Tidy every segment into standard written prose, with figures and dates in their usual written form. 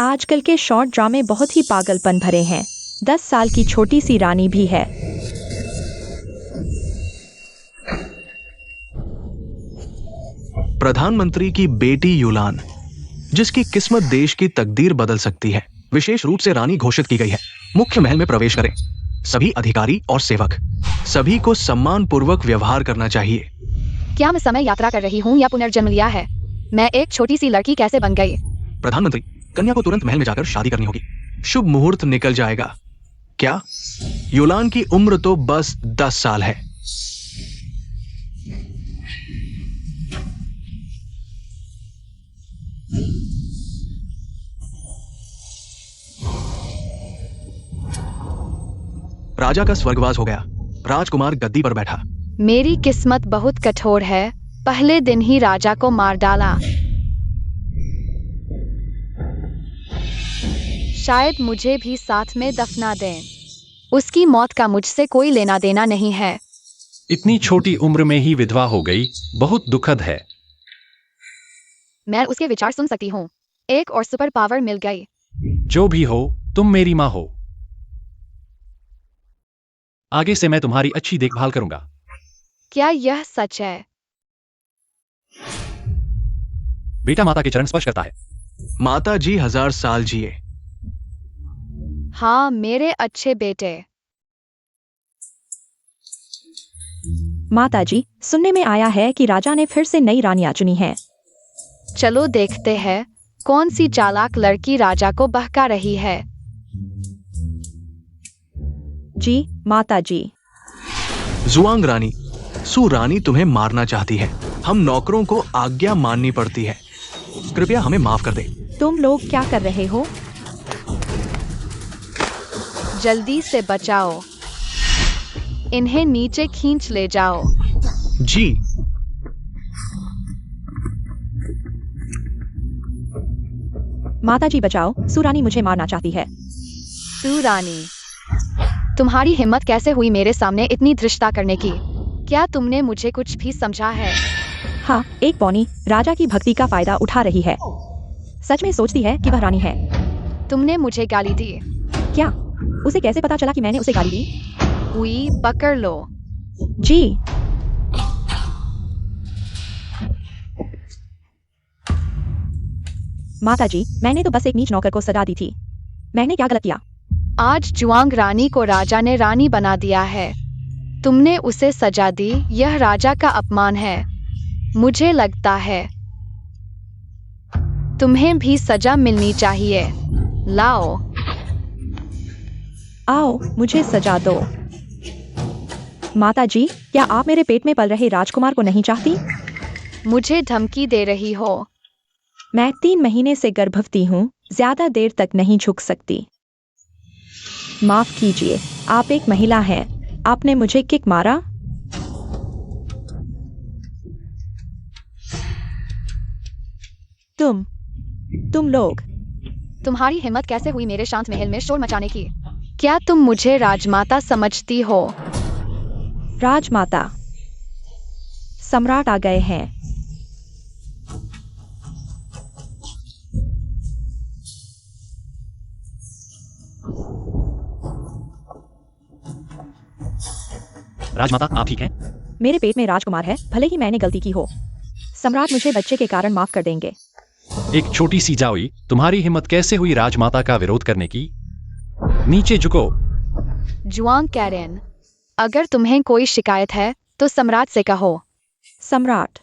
आजकल के शॉर्ट ड्रामे बहुत ही पागलपन भरे हैं। 10 साल की छोटी सी रानी भी है। प्रधानमंत्री की बेटी यूलान, जिसकी किस्मत देश की तकदीर बदल सकती है, विशेष रूप से रानी घोषित की गई है। मुख्य महल में प्रवेश करें। सभी अधिकारी और सेवक, सभी को सम्मान पूर्वक व्यवहार करना चाहिए। क्या मैं समय यात्रा कर रही हूँ या पुनर्जन्म लिया है? मैं एक छोटी सी लड़की कैसे बन गई? प्रधानमंत्री, कन्या को तुरंत महल में जाकर शादी करनी होगी। शुभ मुहूर्त निकल जाएगा। क्या? यूलान की उम्र तो बस 10 साल है। राजा का स्वर्गवास हो गया। राजकुमार गद्दी पर बैठा। मेरी किस्मत बहुत कठोर है। पहले दिन ही राजा को मार डाला। शायद मुझे भी साथ में दफना दें। उसकी मौत का मुझसे कोई लेना देना नहीं है। इतनी छोटी उम्र में ही विधवा हो गई, बहुत दुखद है। मैं उसके विचार सुन सकती हूँ। एक और सुपर पावर मिल गई। जो भी हो, तुम मेरी माँ हो। आगे से मैं तुम्हारी अच्छी देखभाल करूंगा। क्या यह सच है? बेटा माता के चरण स्पर्श करता है। माता जी 1000 साल जिए। हाँ, मेरे अच्छे बेटे। माताजी, सुनने में आया है कि राजा ने फिर से नई रानियां चुनी हैं। चलो देखते हैं कौन सी चालाक लड़की राजा को बहका रही है। जी माताजी। जुआंग रानी, सु रानी तुम्हें मारना चाहती है। हम नौकरों को आज्ञा माननी पड़ती है। कृपया हमें माफ कर दे। तुम लोग क्या कर रहे हो? जल्दी से बचाओ। इन्हें नीचे खींच ले जाओ। जी। माताजी बचाओ, सुरानी मुझे मारना चाहती है। सुरानी, तुम्हारी हिम्मत कैसे हुई मेरे सामने इतनी धृष्टता करने की? क्या तुमने मुझे कुछ भी समझा है? हाँ, एक पौनी राजा की भक्ति का फायदा उठा रही है। सच में सोचती है कि वह रानी है। तुमने मुझे गाली दी। क्या? उसे कैसे पता चला कि मैंने उसे गाली दी? हुई, पकड़ लो। जी। माताजी, मैंने तो बस एक नीच नौकर को सजा दी थी। मैंने क्या गलत किया? आज जुआंग रानी को राजा ने रानी बना दिया है। तुमने उसे सजा दी, यह राजा का अपमान है। मुझे लगता है तुम्हें भी सजा मिलनी चाहिए। लाओ। आओ, मुझे सजा दो। माताजी, क्या आप मेरे पेट में पल रहे राजकुमार को नहीं चाहती? मुझे धमकी दे रही हो? मैं 3 महीने से गर्भवती हूँ, ज्यादा देर तक नहीं झुक सकती। माफ कीजिए, आप एक महिला हैं। आपने मुझे किक मारा। तुम लोग। तुम्हारी हिम्मत कैसे हुई मेरे शांत महल में शोर मचाने की? क्या तुम मुझे राजमाता समझती हो? राजमाता, सम्राट आ गए हैं। राजमाता, आप ठीक हैं? मेरे पेट में राजकुमार है, भले ही मैंने गलती की हो। सम्राट मुझे बच्चे के कारण माफ कर देंगे। एक छोटी सी जाओई, तुम्हारी हिम्मत कैसे हुई राजमाता का विरोध करने की? नीचे झुको। जुआंग कैरेन, अगर तुम्हें कोई शिकायत है तो सम्राट से कहो। सम्राट।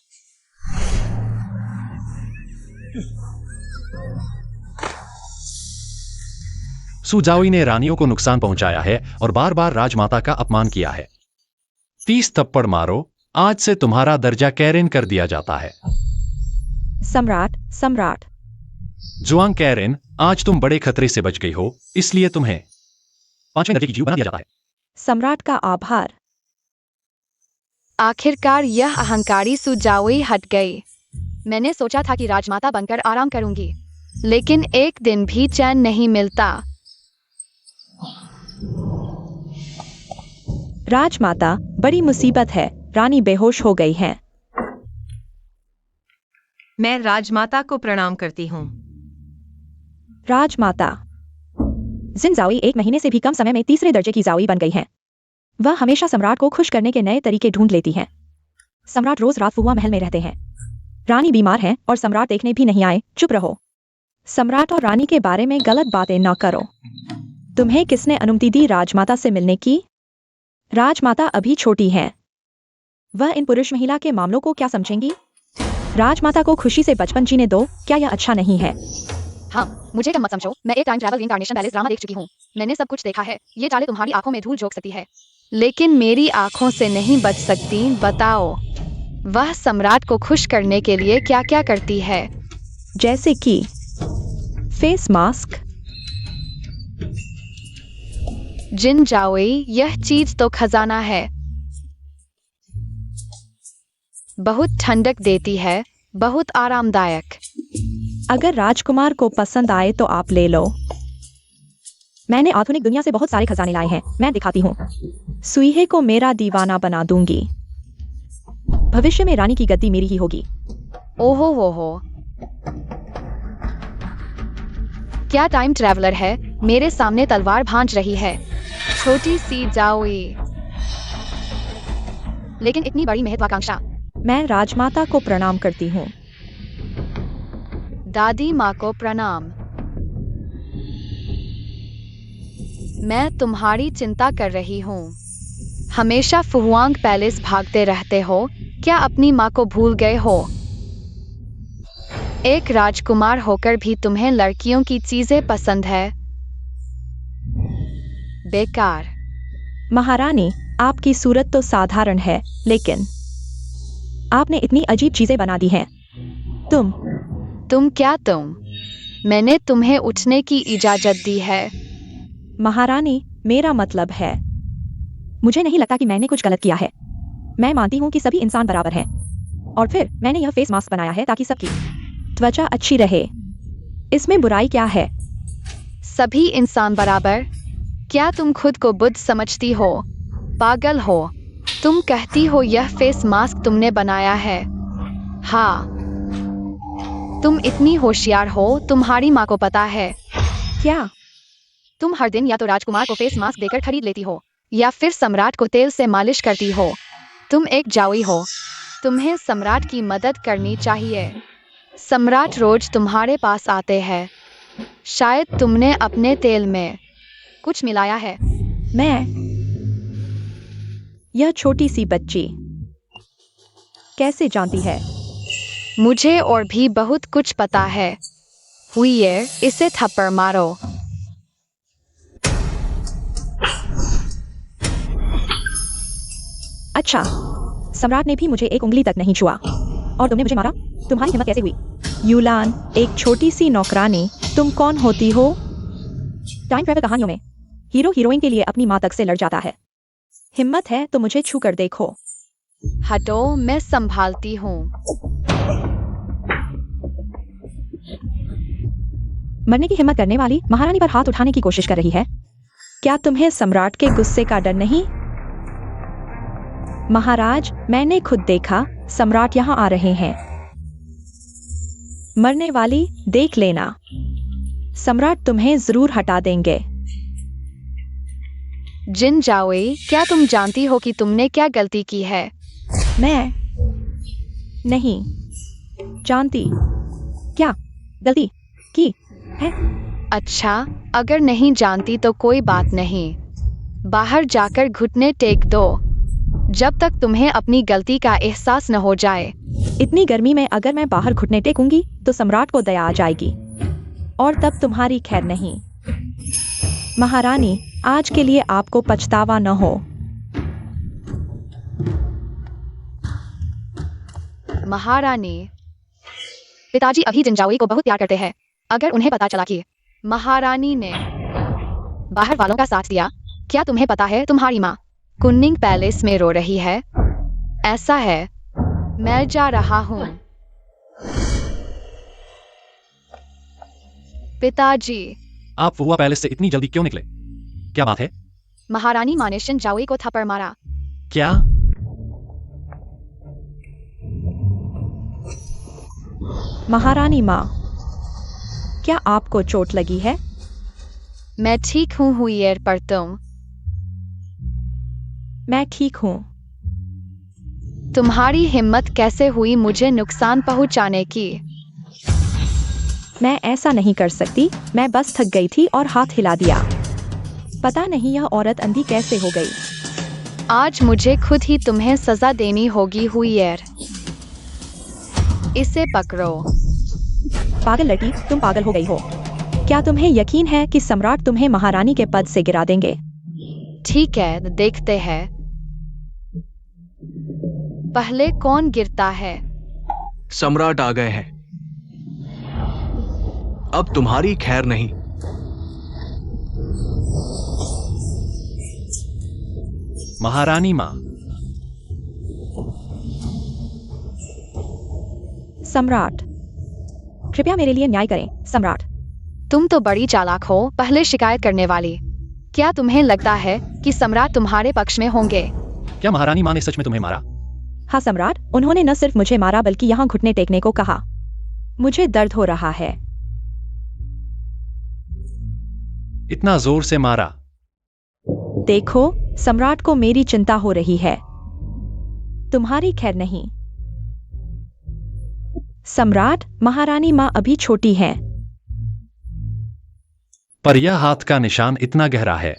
सुजाओई ने रानियों को नुकसान पहुंचाया है और बार बार राजमाता का अपमान किया है। 30 थप्पड़ मारो, आज से तुम्हारा दर्जा कैरेन कर दिया जाता है। सम्राट। जुआंग कैरेन, आज तुम बड़े खतरे से बच गई हो, इसलिए तुम्हें 5वें दर्जे की जीव बना दिया जाता है। सम्राट का आभार। आखिरकार यह अहंकारी सुजाओई हट गई। मैंने सोचा था कि राजमाता बनकर आराम करूंगी, लेकिन एक दिन भी चैन नहीं मिलता। राजमाता, बड़ी मुसीबत है। रानी बेहोश हो गई हैं। मैं राजमाता को प्रणाम करती हूँ। राजमाता जिनजाओई 1 महीने से भी कम समय में तीसरे दर्जे की जाओई बन गई हैं। वह हमेशा सम्राट को खुश करने के नए तरीके ढूंढ लेती हैं। सम्राट रोज रात फुआ महल में रहते हैं। रानी बीमार है और सम्राट देखने भी नहीं आए। चुप रहो। सम्राट और रानी के बारे में गलत बातें न करो। तुम्हें किसने अनुमति दी राजमाता से मिलने की? राजमाता अभी छोटी हैं। वह इन पुरुष महिला के मामलों को क्या समझेंगी? राजमाता को खुशी से बचपन जीने दो। क्या यह अच्छा नहीं है? हाँ, मुझे कम मत समझो। मैं एक टाइम ट्रैवल रिइंकार्नेशन पैलेस ड्रामा देख चुकी हूँ। मैंने सब कुछ देखा है। ये चालें तुम्हारी आंखों में धूल झोंक सकती है, लेकिन मेरी आंखों से नहीं बच सकती। बताओ, वह सम्राट को खुश करने के लिए क्या क्या करती है? जैसे कि फेस मास्क। जिन जाओई, यह चीज तो खजाना है। बहुत ठंडक देती है, बहुत आरामदायक। अगर राजकुमार को पसंद आए तो आप ले लो। मैंने आधुनिक दुनिया से बहुत सारे खजाने लाए हैं। मैं दिखाती हूँ। सुईहे को मेरा दीवाना बना दूंगी। भविष्य में रानी की गद्दी मेरी ही होगी। ओहो हो हो, क्या टाइम ट्रैवलर है। मेरे सामने तलवार भांज रही है। छोटी सी जाओई, लेकिन इतनी बड़ी महत्वाकांक्षा। मैं राजमाता को प्रणाम करती हूँ। दादी माँ को प्रणाम। मैं तुम्हारी चिंता कर रही हूँ। हमेशा फुहुआंग पैलेस भागते रहते हो। क्या अपनी माँ को भूल गए हो? एक राजकुमार होकर भी तुम्हें लड़कियों की चीजें पसंद है। बेकार। महारानी, आपकी सूरत तो साधारण है, लेकिन आपने इतनी अजीब चीजें बना दी हैं। तुम क्या? मैंने तुम्हें उठने की इजाजत दी है। महारानी, मेरा मतलब है, मुझे नहीं लगता कि मैंने कुछ गलत किया है। मैं मानती हूँ कि सभी इंसान बराबर हैं। और फिर मैंने यह फेस मास्क बनाया है ताकि सबकी त्वचा अच्छी रहे। इसमें बुराई क्या है? सभी इंसान बराबर? क्या तुम खुद को बुद्ध समझती हो? पागल हो। तुम कहती हो यह फेस मास्क तुमने बनाया है? हाँ, तुम इतनी होशियार हो। तुम्हारी माँ को पता है क्या? तुम हर दिन या तो राजकुमार को फेस मास्क देकर खरीद लेती हो, या फिर सम्राट को तेल से मालिश करती हो। तुम एक जाओई हो। तुम्हें सम्राट की मदद करनी चाहिए। सम्राट रोज तुम्हारे पास आते हैं। शायद तुमने अपने तेल में कुछ मिलाया है। यह छोटी सी बच्ची कैसे जानती है? मुझे और भी बहुत कुछ पता है। हुई है, इसे थप्पड़ मारो। अच्छा, सम्राट ने भी मुझे एक उंगली तक नहीं छुआ, और तुमने मुझे मारा? तुम्हारी हिम्मत कैसे हुई? यूलान, एक छोटी सी नौकरानी। तुम कौन होती हो? टाइम ट्रैवल कहानियों में हीरो हीरोइन के लिए अपनी माँ तक से लड़ जाता है। हिम्मत है तो मुझे छू कर देखो। हटो, मैं संभालती हूँ। मरने की हिम्मत करने वाली महारानी पर हाथ उठाने की कोशिश कर रही है। क्या तुम्हें सम्राट के गुस्से का डर नहीं? महाराज, मैंने खुद देखा। सम्राट यहाँ आ रहे हैं। मरने वाली, देख लेना। सम्राट तुम्हें जरूर हटा देंगे। जिन जाओई, क्या तुम जानती हो कि तुमने क्या गलती की है? मैं नहीं जानती। क्या गलती की है? अच्छा, अगर नहीं जानती तो कोई बात नहीं। बाहर जाकर घुटने टेक दो, जब तक तुम्हें अपनी गलती का एहसास न हो जाए। इतनी गर्मी में अगर मैं बाहर घुटने टेकूंगी तो सम्राट को दया आ जाएगी, और तब तुम्हारी खैर नहीं। महारानी, आज के लिए आपको पछतावा न हो। महारानी, पिताजी अभी जिनजाओई को बहुत प्यार करते हैं। अगर उन्हें पता चला कि महारानी ने बाहर वालों का साथ दिया, क्या तुम्हें पता है तुम्हारी माँ कुन्निंग पैलेस में रो रही है? ऐसा है, मैं जा रहा हूँ। पिताजी। आप फुआ पैलेस से इतनी जल्दी क्यों निकले? क्या बात है? महारानी माँ ने जिनजाओई को थप्पड़ मारा। क्या? महारानी माँ, क्या आपको चोट लगी है? मैं ठीक हूँ हुईर, पर तुम? मैं ठीक हूँ। तुम्हारी हिम्मत कैसे हुई मुझे नुकसान पहुँचाने की? मैं ऐसा नहीं कर सकती, मैं बस थक गई थी और हाथ हिला दिया। पता नहीं यह औरत अंधी कैसे हो गई। आज मुझे खुद ही तुम्हें सजा देनी होगी हुईर। इसे पकड़ो। पागल लड़की, तुम पागल हो गई हो। क्या तुम्हें यकीन है कि सम्राट तुम्हें महारानी के पद से गिरा देंगे? ठीक है, देखते हैं। पहले कौन गिरता है? सम्राट आ गए हैं। अब तुम्हारी खैर नहीं। महारानी माँ, सम्राट, कृपया मेरे लिए न्याय करें, सम्राट। तुम तो बड़ी चालाक हो, पहले शिकायत करने वाली। क्या तुम्हें लगता है कि सम्राट तुम्हारे पक्ष में होंगे? क्या महारानी माँ ने सच में तुम्हें मारा? हाँ सम्राट, उन्होंने न सिर्फ मुझे मारा बल्कि यहाँ घुटने टेकने को कहा। मुझे दर्द हो रहा है। इतना जोर से मारा? देखो, सम्राट को मेरी चिंता हो रही है, तुम्हारी खैर नहीं। सम्राट, महारानी माँ अभी छोटी हैं। पर यह हाथ का निशान इतना गहरा है,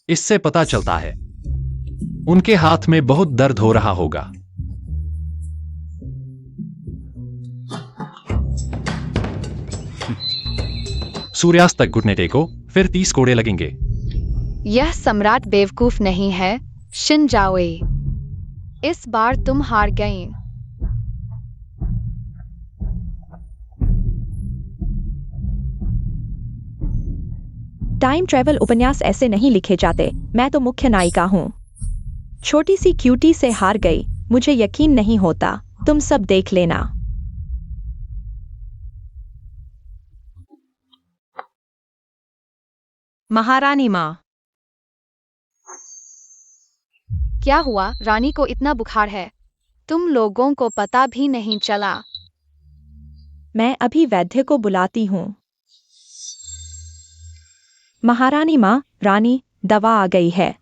इससे पता चलता है उनके हाथ में बहुत दर्द हो रहा होगा। सूर्यास्त तक घुटने टेको, फिर 30 कोड़े लगेंगे। यह सम्राट बेवकूफ नहीं है, शिनजाओई। इस बार तुम हार गई। टाइम ट्रैवल उपन्यास ऐसे नहीं लिखे जाते। मैं तो मुख्य नायिका हूँ। छोटी सी क्यूटी से हार गई, मुझे यकीन नहीं होता। तुम सब देख लेना। महारानी माँ, क्या हुआ? रानी को इतना बुखार है, तुम लोगों को पता भी नहीं चला? मैं अभी वैद्य को बुलाती हूँ। महारानी माँ, रानी, दवा आ गई है।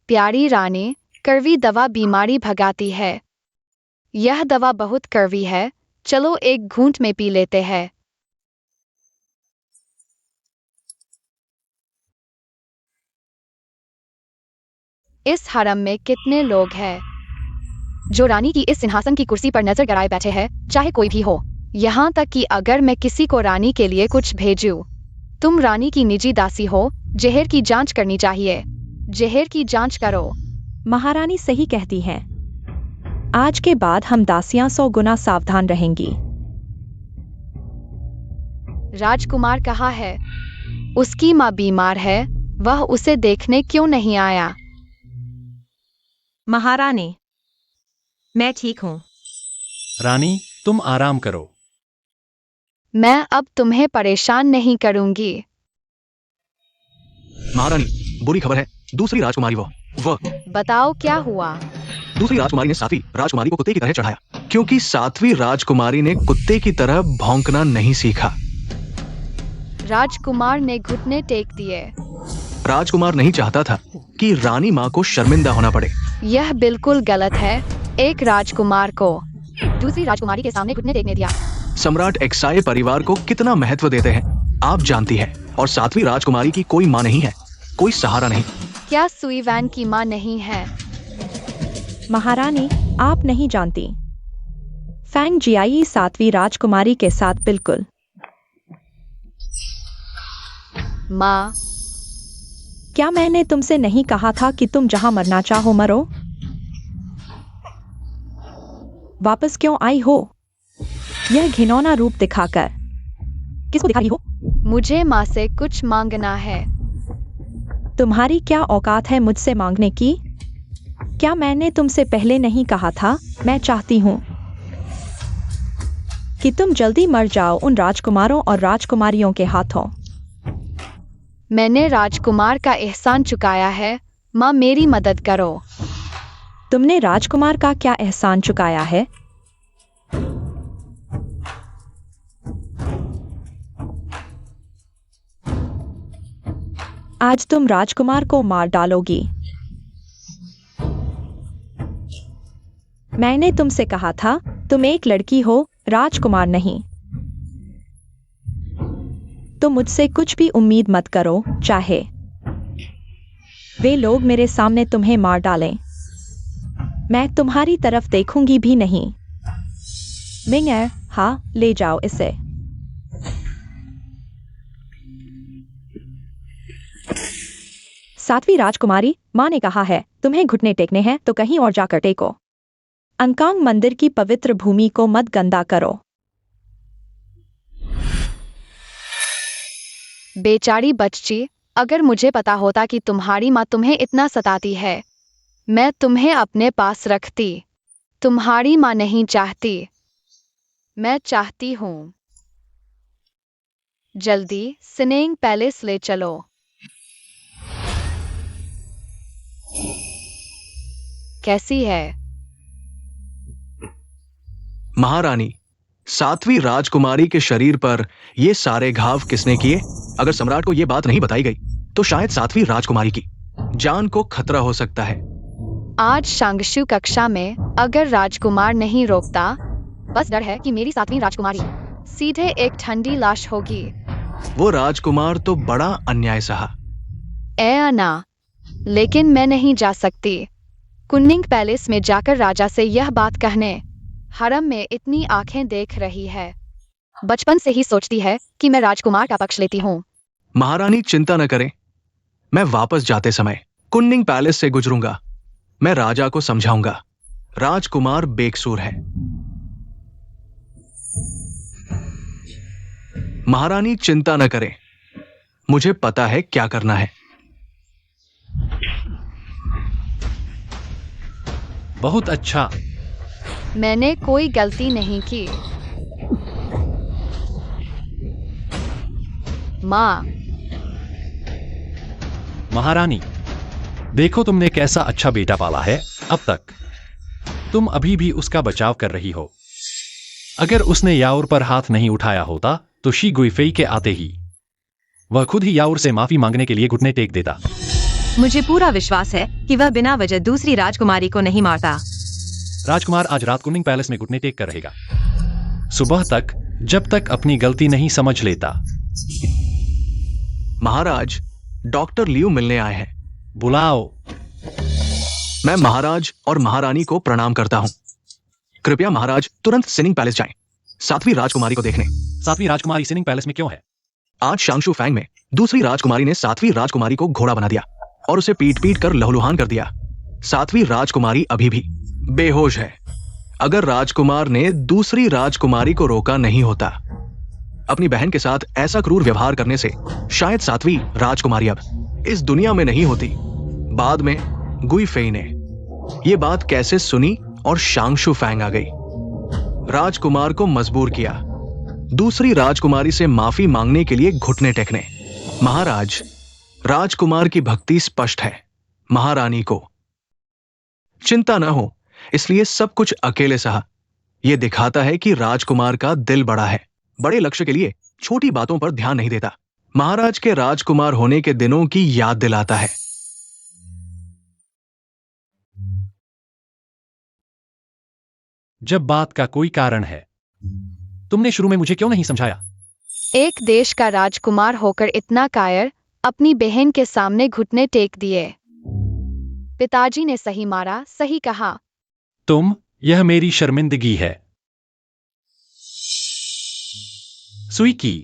प्यारी रानी, कड़वी दवा बीमारी भगाती है। यह दवा बहुत कड़वी है, चलो एक घूंट में पी लेते हैं। इस हरम में कितने लोग हैं जो रानी की इस सिंहासन की कुर्सी पर नजर गड़ाए बैठे हैं, चाहे कोई भी हो। यहाँ तक कि अगर मैं किसी को रानी के लिए कुछ भेजूं, तुम रानी की निजी दासी हो, जहर की जांच करनी चाहिए। जहर की जांच करो। महारानी सही कहती हैं। आज के बाद हम दासियां 100 गुना सावधान रहेंगी। राजकुमार कहाँ है? उसकी माँ बीमार है, वह उसे देखने क्यों नहीं आया? महारानी, मैं ठीक हूँ। रानी, तुम आराम करो। मैं अब तुम्हें परेशान नहीं करूंगी। महारानी, बुरी खबर है। दूसरी राजकुमारी वह बताओ क्या हुआ? दूसरी राजकुमारी ने सातवीं राजकुमारी को कुत्ते की तरह चढ़ाया, क्योंकि सातवीं राजकुमारी ने कुत्ते की तरह भौंकना नहीं सीखा। राजकुमार ने घुटने टेक दिए। राजकुमार नहीं चाहता था कि रानी माँ को शर्मिंदा होना पड़े। यह बिल्कुल गलत है, एक राजकुमार को दूसरी राजकुमारी के सामने घुटने टेकने दिया। सम्राट एक्साई परिवार को कितना महत्व देते हैं, आप जानती है। और सातवीं राजकुमारी की कोई माँ नहीं है, कोई सहारा नहीं। क्या सुईवैन की माँ नहीं है? महारानी, आप नहीं जानती। फैंग जियाई 7वीं राजकुमारी के साथ बिल्कुल। माँ, क्या मैंने तुमसे नहीं कहा था कि तुम जहां मरना चाहो मरो? वापस क्यों आई हो, यह घिनौना रूप दिखाकर? किसको दिखा रही हो? मुझे माँ से कुछ मांगना है। तुम्हारी क्या औकात है मुझसे मांगने की? क्या मैंने तुमसे पहले नहीं कहा था? मैं चाहती हूं कि तुम जल्दी मर जाओ उन राजकुमारों और राजकुमारियों के हाथों। मैंने राजकुमार का एहसान चुकाया है, माँ मेरी मदद करो। तुमने राजकुमार का क्या एहसान चुकाया है? आज तुम राजकुमार को मार डालोगी। मैंने तुमसे कहा था तुम एक लड़की हो, राजकुमार नहीं। तुम मुझसे कुछ भी उम्मीद मत करो, चाहे वे लोग मेरे सामने तुम्हें मार डालें। मैं तुम्हारी तरफ देखूंगी भी नहीं। मिंग, हाँ, ले जाओ इसे। सातवीं राजकुमारी, माँ ने कहा है तुम्हें घुटने टेकने हैं तो कहीं और जाकर टेको। अंकांग मंदिर की पवित्र भूमि को मत गंदा करो। बेचारी बच्ची, अगर मुझे पता होता कि तुम्हारी माँ तुम्हें इतना सताती है, मैं तुम्हें अपने पास रखती। तुम्हारी माँ नहीं चाहती, मैं चाहती हूँ। जल्दी सिनेंग पैलेस ले चलो। कैसी है? महारानी, सातवीं राजकुमारी के शरीर पर ये सारे घाव किसने किए? अगर सम्राट को ये बात नहीं बताई गई तो शायद सातवीं राजकुमारी की जान को खतरा हो सकता है। आज शांगशु कक्षा में अगर राजकुमार नहीं रोकता, बस डर है कि मेरी सातवीं राजकुमारी सीधे एक ठंडी लाश होगी। वो राजकुमार तो बड़ा अन्याय सहा। ना, लेकिन मैं नहीं जा सकती। कुन्निंग पैलेस में जाकर राजा से यह बात कहने। हरम में इतनी आंखें देख रही है, बचपन से ही सोचती है कि मैं राजकुमार का पक्ष लेती हूँ। महारानी चिंता न करें, मैं वापस जाते समय कुन्निंग पैलेस से गुजरूंगा। मैं राजा को समझाऊंगा राजकुमार बेकसूर है। महारानी चिंता न करें, मुझे पता है क्या करना है। बहुत अच्छा। मैंने कोई गलती नहीं की। माँ, महारानी, देखो तुमने कैसा अच्छा बेटा पाला है। अब तक तुम अभी भी उसका बचाव कर रही हो। अगर उसने याओर पर हाथ नहीं उठाया होता तो शी गुइफेई के आते ही वह खुद ही याओर से माफी मांगने के लिए घुटने टेक देता। मुझे पूरा विश्वास है कि वह बिना वजह दूसरी राजकुमारी को नहीं मारता। राजकुमार आज रात कुनिंग पैलेस में घुटने टेक कर रहेगा, सुबह तक, जब तक अपनी गलती नहीं समझ लेता। महाराज, डॉक्टर लियू मिलने आए हैं। बुलाओ। मैं महाराज और महारानी को प्रणाम करता हूं। कृपया महाराज तुरंत सिनिंग पैलेस जाएं, सातवीं राजकुमारी को देखने। सातवीं राजकुमारी सिनिंग पैलेस में क्यों है? आज शांगशु फैंग में दूसरी राजकुमारी ने सातवीं राजकुमारी को घोड़ा बना दिया और उसे पीट पीट कर लहूलुहान कर दिया। सातवीं राजकुमारी अभी भी बेहोश है। अगर राजकुमार ने दूसरी राजकुमारी को रोका नहीं होता, अपनी बहन के साथ ऐसा क्रूर व्यवहार करने से शायद सातवीं राजकुमारी अब इस दुनिया में नहीं होती। बाद में गुइफेई ने यह बात कैसे सुनी और शांगशु फैंग आ गई, राजकुमार को मजबूर किया दूसरी राजकुमारी से माफी मांगने के लिए घुटने टेकने। महाराज, राजकुमार की भक्ति स्पष्ट है। महारानी को चिंता न हो, इसलिए सब कुछ अकेले सहा। यह दिखाता है कि राजकुमार का दिल बड़ा है, बड़े लक्ष्य के लिए छोटी बातों पर ध्यान नहीं देता। महाराज के राजकुमार होने के दिनों की याद दिलाता है। जब बात का कोई कारण है, तुमने शुरू में मुझे क्यों नहीं समझाया? एक देश का राजकुमार होकर इतना कायर, अपनी बहन के सामने घुटने टेक दिए। पिताजी ने सही मारा, सही कहा। यह मेरी शर्मिंदगी है। सुईकी,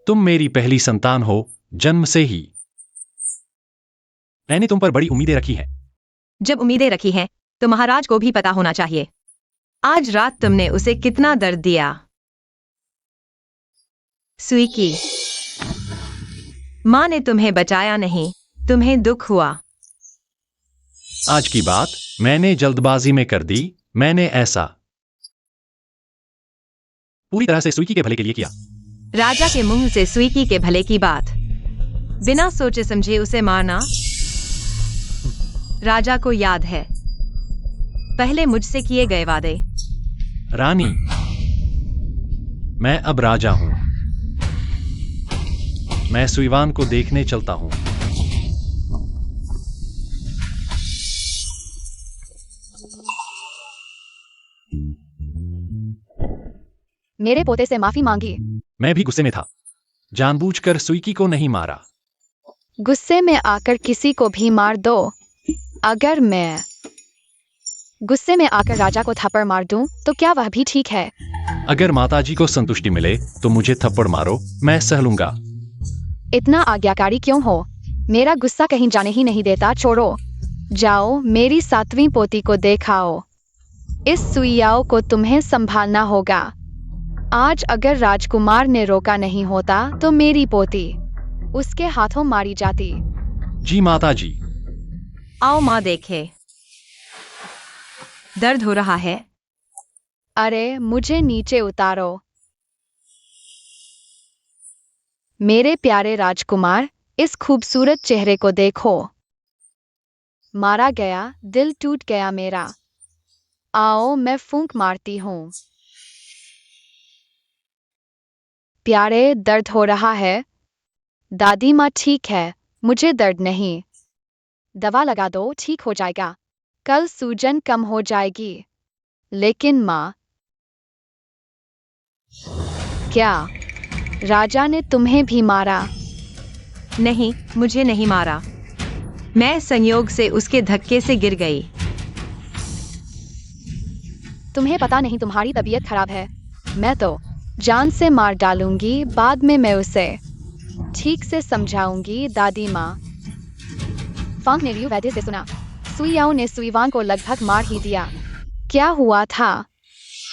तुम मेरी पहली संतान हो, जन्म से ही मैंने तुम पर बड़ी उम्मीदें रखी हैं। जब उम्मीदें रखी हैं तो महाराज को भी पता होना चाहिए आज रात तुमने उसे कितना दर्द दिया। सुईकी, माँ ने तुम्हें बचाया नहीं, तुम्हें दुख हुआ। आज की बात मैंने जल्दबाजी में कर दी। मैंने ऐसा पूरी तरह से सुईकी के भले के लिए किया। राजा के मुंह से सुईकी के भले की बात, बिना सोचे समझे उसे मारना। राजा को याद है पहले मुझसे किए गए वादे। रानी, मैं अब राजा हूं। मैं सुईवान को देखने चलता हूँ। मेरे पोते से माफी मांगी। मैं भी गुस्से में था, जानबूझकर सुईकी को नहीं मारा। गुस्से में आकर किसी को भी मार दो। अगर मैं गुस्से में आकर राजा को थप्पड़ मार दूं, तो क्या वह भी ठीक है? अगर माताजी को संतुष्टि मिले तो मुझे थप्पड़ मारो, मैं सह लूंगा। इतना आज्ञाकारी क्यों हो? मेरा गुस्सा कहीं जाने ही नहीं देता। छोड़ो, जाओ मेरी 7वीं पोती को देखाओ। इस सुइयाओ को तुम्हें संभालना होगा। आज अगर राजकुमार ने रोका नहीं होता तो मेरी पोती उसके हाथों मारी जाती। जी माताजी। आओ माँ देखे, दर्द हो रहा है। अरे मुझे नीचे उतारो। मेरे प्यारे राजकुमार, इस खूबसूरत चेहरे को देखो। मारा गया, दिल टूट गया मेरा। आओ मैं फूंक मारती हूँ। प्यारे, दर्द हो रहा है? दादी माँ ठीक है, मुझे दर्द नहीं। दवा लगा दो, ठीक हो जाएगा। कल सूजन कम हो जाएगी। लेकिन माँ, क्या राजा ने तुम्हें भी मारा? नहीं, मुझे नहीं मारा। मैं संयोग से उसके धक्के से गिर गई। तुम्हें पता नहीं तुम्हारी तबीयत खराब है। मैं तो जान से मार डालूंगी। बाद में मैं उसे ठीक से समझाऊंगी। दादी माँ। फांग ने लियू वैद्य से सुना, सुइयाओ ने सुईवान को लगभग मार ही दिया। क्या हुआ था?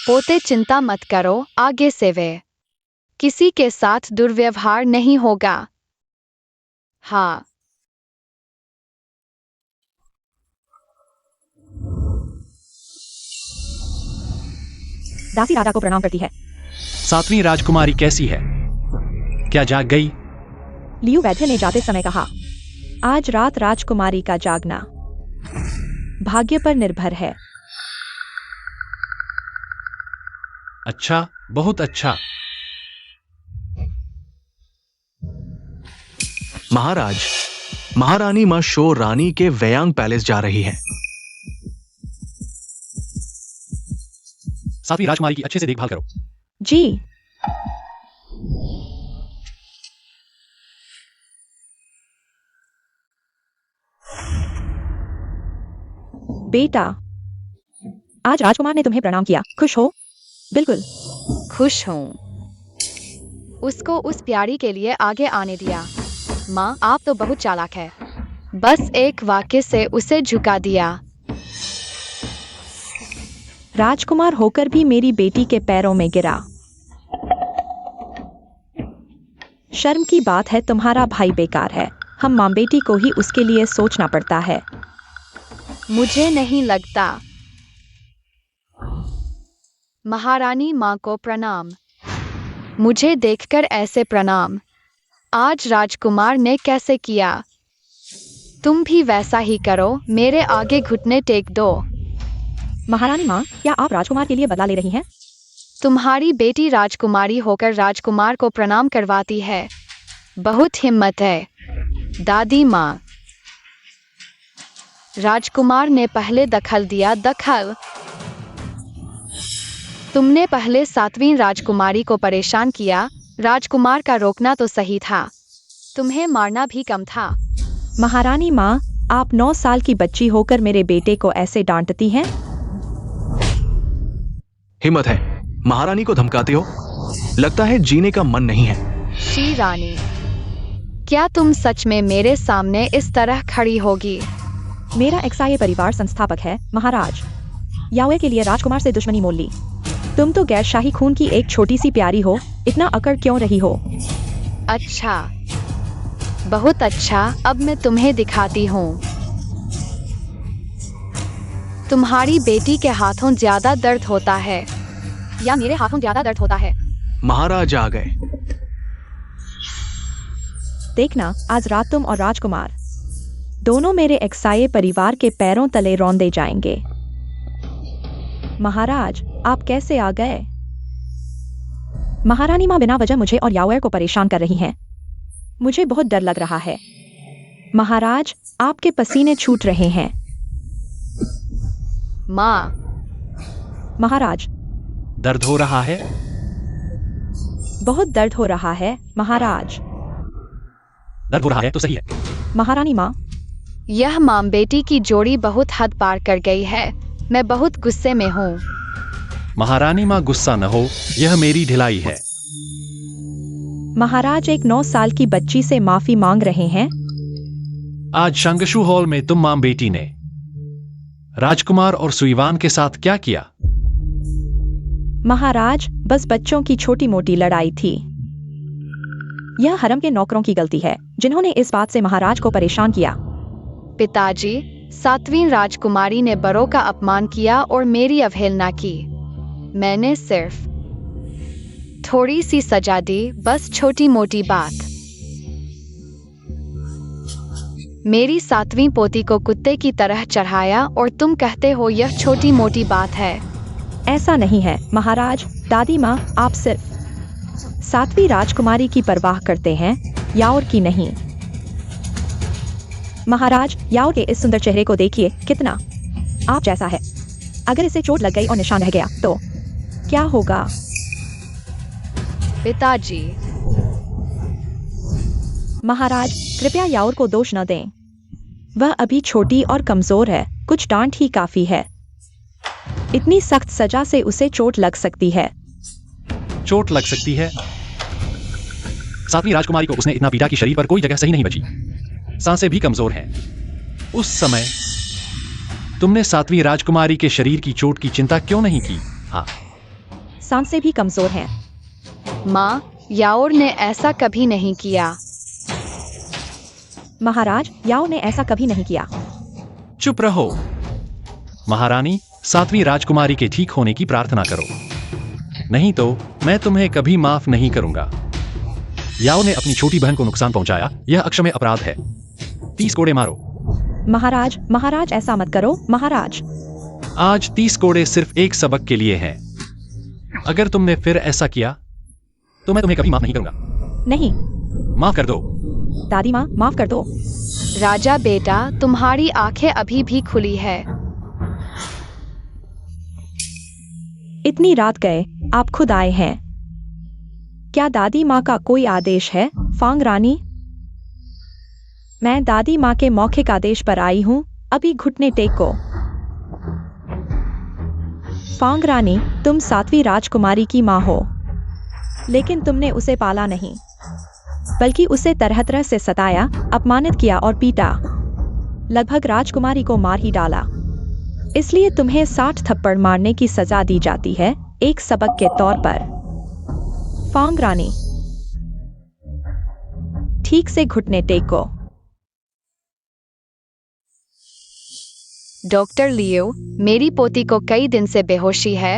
पोते चिंता मत करो, आगे से वे किसी के साथ दुर्व्यवहार नहीं होगा। हाँ। दासी राजा को प्रणाम करती है। 7वीं राजकुमारी कैसी है? क्या जाग गई? लियू वैद्य ने जाते समय कहा, आज रात राजकुमारी का जागना भाग्य पर निर्भर है। अच्छा, बहुत अच्छा। महाराज, महारानी मां शो रानी के वयांग पैलेस जा रही है। 7वीं राजकुमारी की अच्छे से देखभाल करो। जी। बेटा, आज राजकुमार ने तुम्हें प्रणाम किया, खुश हो? बिल्कुल खुश हूँ। उसको उस प्यारी के लिए आगे आने दिया। माँ, आप तो बहुत चालाक है। बस एक वाक्य से उसे झुका दिया। राजकुमार होकर भी मेरी बेटी के पैरों में गिरा। शर्म की बात है, तुम्हारा भाई बेकार है। हम मां बेटी को ही उसके लिए सोचना पड़ता है। मुझे नहीं लगता। महारानी माँ को प्रणाम। मुझे देखकर ऐसे प्रणाम। आज राजकुमार ने कैसे किया? तुम भी वैसा ही करो, मेरे आगे घुटने टेक दो। महारानी माँ, क्या आप राजकुमार के लिए बदला ले रही हैं? तुम्हारी बेटी राजकुमारी होकर राजकुमार को प्रणाम करवाती है। बहुत हिम्मत है। दादी माँ। राजकुमार ने पहले दखल दिया। दखल? तुमने पहले 7वीं राजकुमारी को परेशान किया। राजकुमार का रोकना तो सही था, तुम्हें मारना भी कम था। महारानी माँ, आप 9 साल की बच्ची होकर मेरे बेटे को ऐसे डांटती हैं? हिम्मत है, महारानी को धमकाते हो। लगता है जीने का मन नहीं है। श्री रानी, क्या तुम सच में मेरे सामने इस तरह खड़ी होगी? मेरा एक्साये परिवार संस्थापक है महाराज। यावे के लिए राजकुमार से दुश्मनी मोल ली। तुम तो गैर शाही खून की एक छोटी सी प्यारी हो, इतना अकड़ क्यों रही हो? अच्छा, बहुत अच्छा। अब मैं तुम्हें दिखाती हूँ। तुम्हारी बेटी के हाथों ज्यादा दर्द होता है या मेरे हाथों ज्यादा दर्द होता है? महाराज आ गए। देखना, आज रात तुम और राजकुमार दोनों मेरे एक्साये परिवार के पैरों तले रौंदे जाएंगे। महाराज, आप कैसे आ गए? महारानी माँ बिना वजह मुझे और यावेर को परेशान कर रही हैं। मुझे बहुत डर लग रहा है। महाराज, आपके पसीने छूट रहे हैं। माँ, महाराज, दर्द हो रहा है? बहुत दर्द हो रहा है महाराज। दर्द हो रहा है तो सही है। महारानी माँ, यह माँ बेटी की जोड़ी बहुत हद पार कर गई है। मैं बहुत गुस्से में हूँ। महारानी माँ गुस्सा न हो, यह मेरी ढिलाई है। महाराज एक 9 साल की बच्ची से माफी मांग रहे हैं। आज शंगशु हॉल में तुम मां बेटी ने राजकुमार और सुईवान के साथ क्या किया? महाराज, बस बच्चों की छोटी मोटी लड़ाई थी। यह हरम के नौकरों की गलती है जिन्होंने इस बात से महाराज को परेशान किया। पिताजी, 7वीं राजकुमारी ने बड़ों का अपमान किया और मेरी अवहेलना की। मैंने सिर्फ थोड़ी सी सजा दी, बस छोटी मोटी बात। मेरी 7वीं पोती को कुत्ते की तरह चढ़ाया और तुम कहते हो यह छोटी मोटी बात है। ऐसा नहीं है महाराज। दादी माँ, आप सिर्फ 7वीं राजकुमारी की परवाह करते हैं, याओर की नहीं। महाराज, याओर के इस सुंदर चेहरे को देखिए, कितना आप जैसा है। अगर इसे चोट लग गई और निशान रह गया तो क्या होगा? पिताजी, महाराज, कृपया याओर को दोष न दें। वह अभी छोटी और कमजोर है, कुछ डांट ही काफी है। इतनी सख्त सजा से उसे चोट लग सकती है। चोट लग सकती है? 7वीं राजकुमारी को उसने इतना पीटा कि शरीर पर कोई जगह सही नहीं बची। सांसें भी कमजोर हैं। उस समय तुमने 7वीं राजकुमारी के शरीर की चोट की चिंता क्यों नहीं की? हाँ, सांसें भी कमजोर हैं। माँ, याओर ने ऐसा कभी नहीं किया। महाराज, याओ ने ऐसा कभी नहीं किया। चुप रहो। महारानी, 7वीं राजकुमारी के ठीक होने की प्रार्थना करो, नहीं तो मैं तुम्हें कभी माफ नहीं करूंगा। याओ ने अपनी छोटी बहन को नुकसान पहुंचाया, यह अक्षम्य अपराध है। 30 कोड़े मारो। महाराज, महाराज ऐसा मत करो महाराज। आज 30 कोड़े सिर्फ एक सबक के लिए हैं। अगर तुमने फिर ऐसा किया तो मैं तुम्हें कभी माफ नहीं करूंगा। नहीं। माफ कर दो। दादी माँ, माफ कर दो। राजा बेटा, तुम्हारी आंखें अभी भी खुली है। इतनी रात गए, आप खुद आए हैं। क्या दादी माँ का कोई आदेश है, फांग रानी? मैं दादी माँ के मौखिक आदेश पर आई हूँ, अभी घुटने टेको। फांग रानी, तुम 7वीं राजकुमारी की माँ हो, लेकिन तुमने उसे पाला नहीं, बल्कि उसे तरह तरह से सताया, अपमानित किया और पीटा। लगभग राजकुमारी को मार ही डाला। इसलिए तुम्हें 60 थप्पड़ मारने की सजा दी जाती है, एक सबक के तौर पर। फांग रानी, ठीक से घुटने टेको। डॉक्टर लियो, मेरी पोती को कई दिन से बेहोशी है,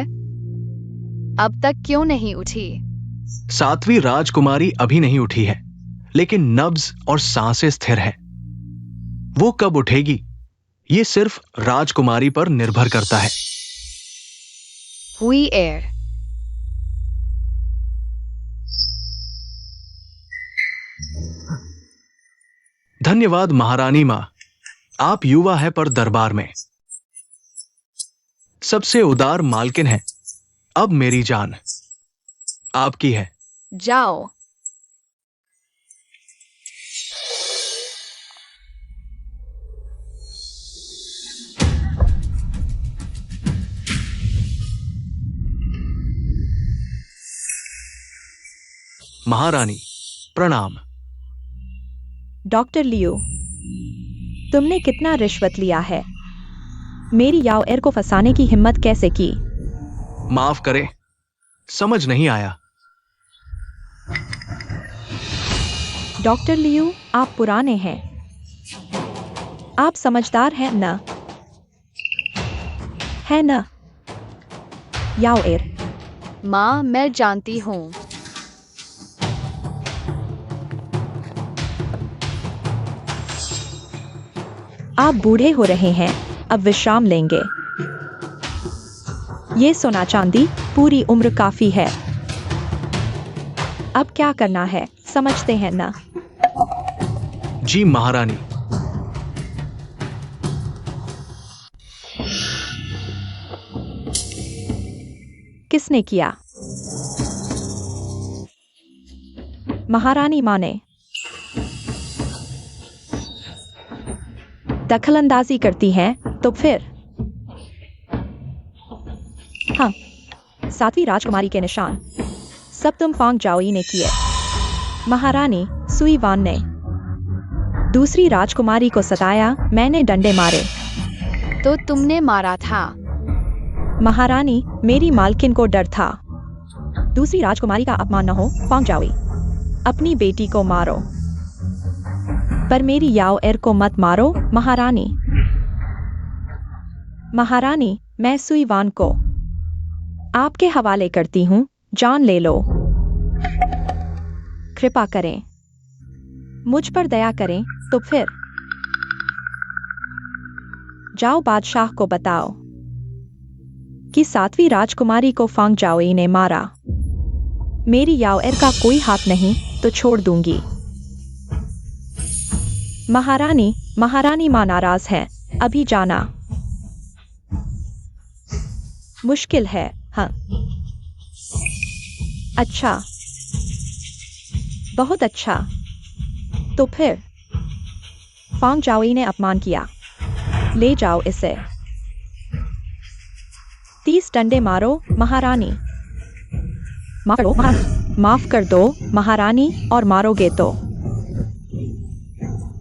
अब तक क्यों नहीं उठी? 7वीं राजकुमारी अभी नहीं उठी है, लेकिन नब्ज और सांसें स्थिर हैं। वो कब उठेगी, ये सिर्फ राजकुमारी पर निर्भर करता है। हुई एयर। धन्यवाद महारानी मां, आप युवा है पर दरबार में सबसे उदार मालकिन है। अब मेरी जान आपकी है। जाओ। महारानी प्रणाम। डॉक्टर लियो, तुमने कितना रिश्वत लिया है? मेरी याओ एर को फंसाने की हिम्मत कैसे की? माफ करें, समझ नहीं आया। डॉक्टर लियो, आप पुराने हैं, आप समझदार हैं न? है न? याओ एर, माँ, मैं जानती हूँ। आप बूढ़े हो रहे हैं, अब विश्राम लेंगे। ये सोना चांदी पूरी उम्र काफी है। अब क्या करना है, समझते हैं ना? जी महारानी। किसने किया? महारानी माँ ने। दखलंदाजी करती हैं तो फिर? हाँ, सातवीं राजकुमारी के निशान सब तुम फांग जाओई ने किए। महारानी सुई वान ने। दूसरी राजकुमारी को सताया, मैंने डंडे मारे। तो तुमने मारा था। महारानी, मेरी मालकिन को डर था। दूसरी राजकुमारी का अपमान न हो, फांग जाओई। अपनी बेटी को मारो, पर मेरी याओ एर को मत मारो, महारानी। महारानी, मैं सुई वान को आपके हवाले करती हूँ, जान ले लो। कृपा करें, मुझ पर दया करें तो फिर? जाओ बादशाह को बताओ कि सातवीं राजकुमारी को फांग जाओई ने मारा। मेरी याओएर का कोई हाथ नहीं तो छोड़ दूंगी। महारानी, महारानी मां नाराज है, अभी जाना मुश्किल है। हाँ, अच्छा, बहुत अच्छा। तो फिर? फांग जाओई ने अपमान किया, ले जाओ इसे। 30 डंडे मारो, महारानी। माफ कर दो, माफ कर दो, महारानी, और मारोगे तो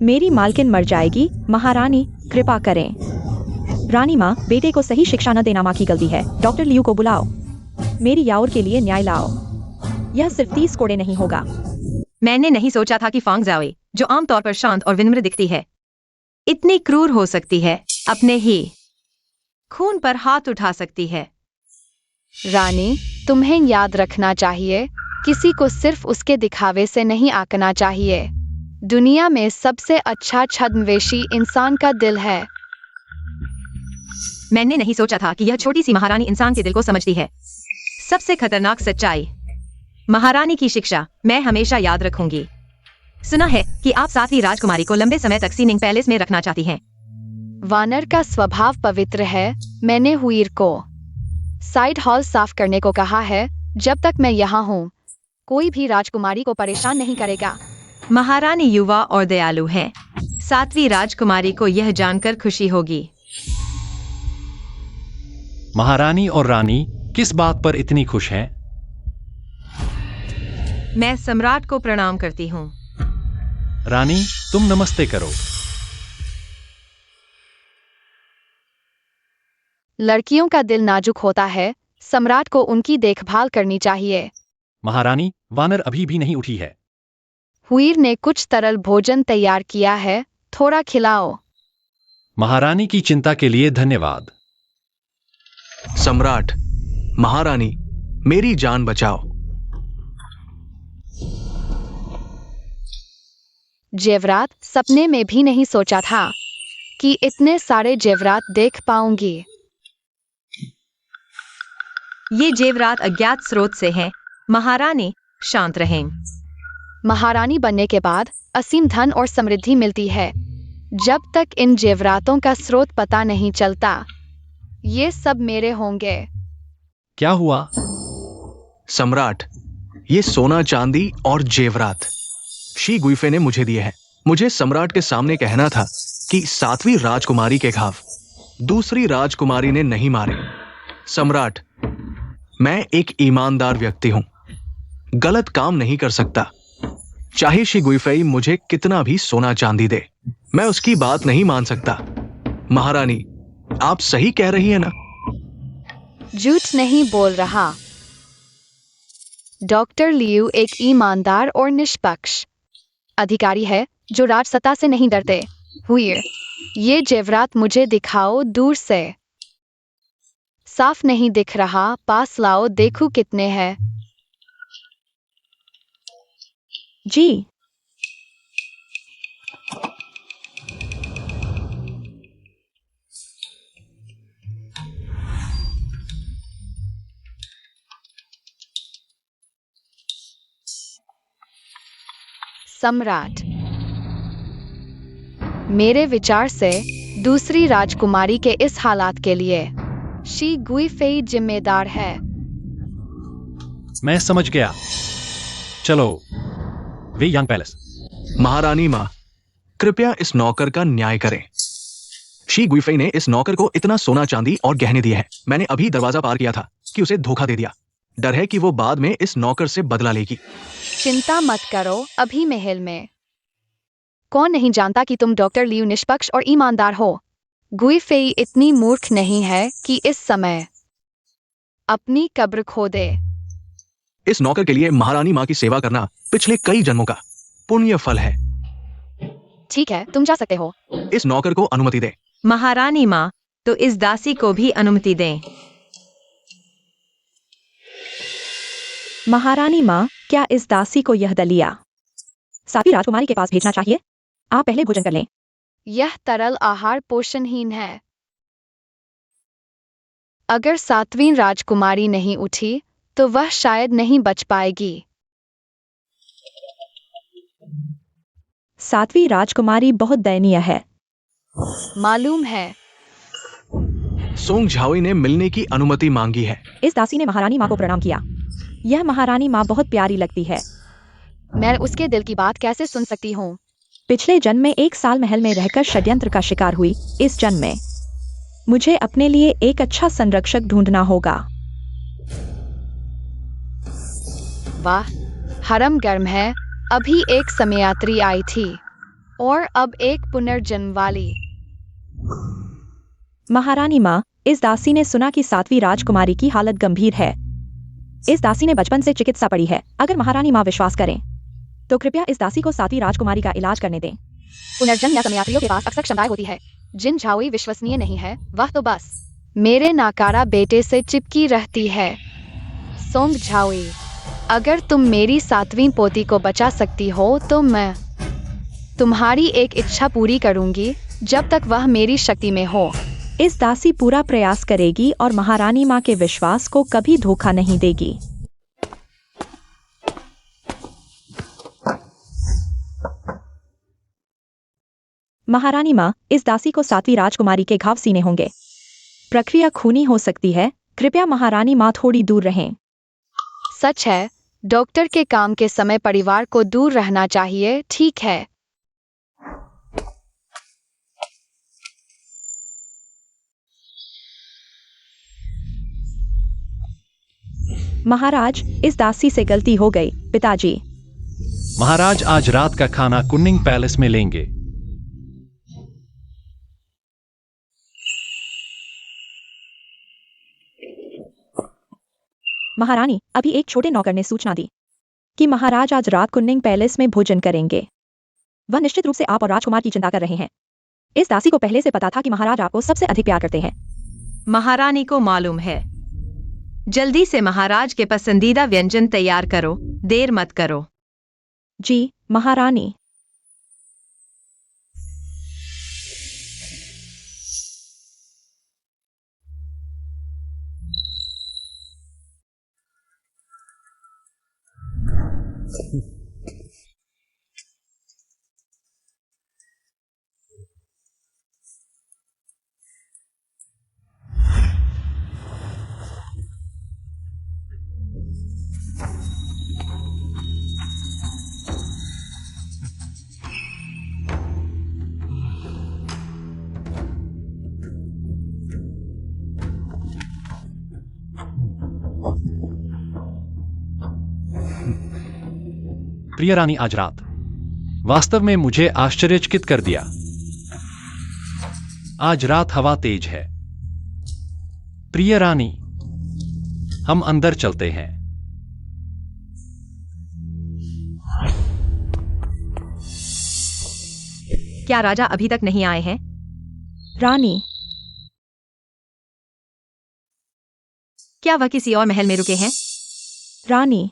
मेरी मालकिन मर जाएगी। महारानी, कृपा करें। रानी माँ, बेटे को सही शिक्षा न देना माँ की गलती है। डॉक्टर लियू को बुलाओ, मेरी याओर के लिए न्याय लाओ। यह सिर्फ 30 कोड़े नहीं होगा। मैंने नहीं सोचा था कि फांग जाओई, जो आमतौर पर शांत और विनम्र दिखती है, इतनी क्रूर हो सकती है। अपने ही खून पर हाथ उठा सकती है। रानी, तुम्हें याद रखना चाहिए, किसी को सिर्फ उसके दिखावे से नहीं आंकना चाहिए। दुनिया में सबसे अच्छा छद्मवेशी इंसान का दिल है। मैंने नहीं सोचा था कि यह छोटी सी महारानी इंसान के दिल को समझती है। सबसे खतरनाक सच्चाई। महारानी की शिक्षा मैं हमेशा याद रखूंगी। सुना है कि आप सातवीं राजकुमारी को लंबे समय तक सीनिंग पैलेस में रखना चाहती हैं। वानर का स्वभाव पवित्र है। मैंने हुईर को साइड हॉल साफ करने को कहा है। जब तक मैं यहाँ हूँ, कोई भी राजकुमारी को परेशान नहीं करेगा। महारानी युवा और दयालु हैं। सातवीं राजकुमारी को यह जानकर खुशी होगी। महारानी और रानी किस बात पर इतनी खुश हैं? मैं सम्राट को प्रणाम करती हूँ। रानी, तुम नमस्ते करो। लड़कियों का दिल नाजुक होता है, सम्राट को उनकी देखभाल करनी चाहिए। महारानी, वानर अभी भी नहीं उठी है। हुईर ने कुछ तरल भोजन तैयार किया है, थोड़ा खिलाओ। महारानी की चिंता के लिए धन्यवाद। सम्राट, महारानी, मेरी जान बचाओ। जेवरात, सपने में भी नहीं सोचा था कि इतने सारे जेवरात देख पाऊंगी। ये जेवरात अज्ञात स्रोत से हैं। महारानी, शांत रहें। महारानी बनने के बाद असीम धन और समृद्धि मिलती है। जब तक इन जेवरातों का स्रोत पता नहीं चलता, ये सब मेरे होंगे। क्या हुआ? सम्राट, ये सोना चांदी और जेवरात शी गुइफे ने मुझे दिए हैं। मुझे सम्राट के सामने कहना था कि सातवीं राजकुमारी के घाव दूसरी राजकुमारी ने नहीं मारे। सम्राट, मैं एक ईमानदार व्यक्ति हूं, गलत काम नहीं कर सकता। चाहे शी गुइफेई मुझे कितना भी सोना चांदी दे, मैं उसकी बात नहीं मान सकता। महारानी, आप सही कह रही हैं ना? झूठ नहीं बोल रहा। डॉक्टर लियू एक ईमानदार और निष्पक्ष अधिकारी है जो राजसत्ता से नहीं डरते। हुईर, ये जेवरात मुझे दिखाओ दूर से। साफ नहीं दिख रहा, पास लाओ, देखो कितने हैं। जी। सम्राट, मेरे विचार से दूसरी राजकुमारी के इस हालात के लिए शी गुइफेई जिम्मेदार है। मैं समझ गया। चलो वे यंग पैलेस। महारानी माँ, कृपया इस नौकर का न्याय करें। शी गुइफेई ने इस नौकर को इतना सोना चांदी और गहने दिए हैं। मैंने अभी दरवाजा पार किया था कि उसे धोखा दे दिया। डर है कि वो बाद में इस नौकर से बदला लेगी। चिंता मत करो, अभी महल में कौन नहीं जानता कि तुम डॉक्टर लियू निष्पक्ष और ईमानदार हो। गुइफेई इतनी मूर्ख नहीं है कि इस समय अपनी कब्र खो दे। इस नौकर के लिए महारानी माँ की सेवा करना पिछले कई जन्मों का पुण्य फल है। ठीक है, तुम जा सकते हो। इस नौकर को अनुमति दे। महारानी माँ, तो इस दासी को भी अनुमति दें। महारानी माँ, क्या इस दासी को यह दलिया सातवीं राजकुमारी के पास भेजना चाहिए? आप पहले भोजन कर लें। यह तरल आहार पोषणहीन है। अगर सातवीं राजकुमारी नहीं उठी तो वह शायद नहीं बच पाएगी। सातवीं राजकुमारी बहुत दयनीय है। मालूम है। सोंग झाओई ने मिलने की अनुमति मांगी है। इस दासी ने महारानी माँ को प्रणाम किया। यह महारानी माँ बहुत प्यारी लगती है। मैं उसके दिल की बात कैसे सुन सकती हूँ? पिछले जन्म में 1 साल महल में रहकर षड्यंत्र का शिकार हुई। इस जन्म में मुझे अपने लिए एक अच्छा संरक्षक ढूंढना होगा। वाह, हरम गर्म है। अभी एक समयात्री आई थी और अब एक पुनर्जन्म वाली। महारानी माँ, इस दासी ने सुना कि सातवीं राजकुमारी की हालत गंभीर है। इस दासी ने बचपन से चिकित्सा पढ़ी है। अगर महारानी माँ विश्वास करें तो कृपया इस दासी को सातवीं राजकुमारी का इलाज करने दें। पुनर्जन्म या समयात्रियों के पास अक्सर क्षमताएं होती है। जिन झाओई विश्वसनीय नहीं है, वह तो बस मेरे नाकारा बेटे से चिपकी रहती है। सोंग झाओई, अगर तुम मेरी सातवीं पोती को बचा सकती हो तो मैं तुम्हारी एक इच्छा पूरी करूंगी, जब तक वह मेरी शक्ति में हो। इस दासी पूरा प्रयास करेगी और महारानी माँ के विश्वास को कभी धोखा नहीं देगी। महारानी माँ, इस दासी को सातवीं राजकुमारी के घाव सीने होंगे। प्रक्रिया खूनी हो सकती है। कृपया महारानी माँ थोड़ी दूर रहें। सच है, डॉक्टर के काम के समय परिवार को दूर रहना चाहिए। ठीक है। महाराज, इस दासी से गलती हो गई। पिताजी, महाराज आज रात का खाना कुन्निंग पैलेस में लेंगे। महारानी, अभी एक छोटे नौकर ने सूचना दी कि महाराज आज रात कुन्निंग पैलेस में भोजन करेंगे। वह निश्चित रूप से आप और राजकुमार की चिंता कर रहे हैं। इस दासी को पहले से पता था कि महाराज आपको सबसे अधिक प्यार करते हैं। महारानी को मालूम है। जल्दी से महाराज के पसंदीदा व्यंजन तैयार करो, देर मत करो। जी, महारानी। प्रिय रानी, आज रात वास्तव में मुझे आश्चर्यचकित कर दिया। आज रात हवा तेज है। प्रिय रानी, हम अंदर चलते हैं। क्या राजा अभी तक नहीं आए हैं? रानी, क्या वह किसी और महल में रुके हैं? रानी,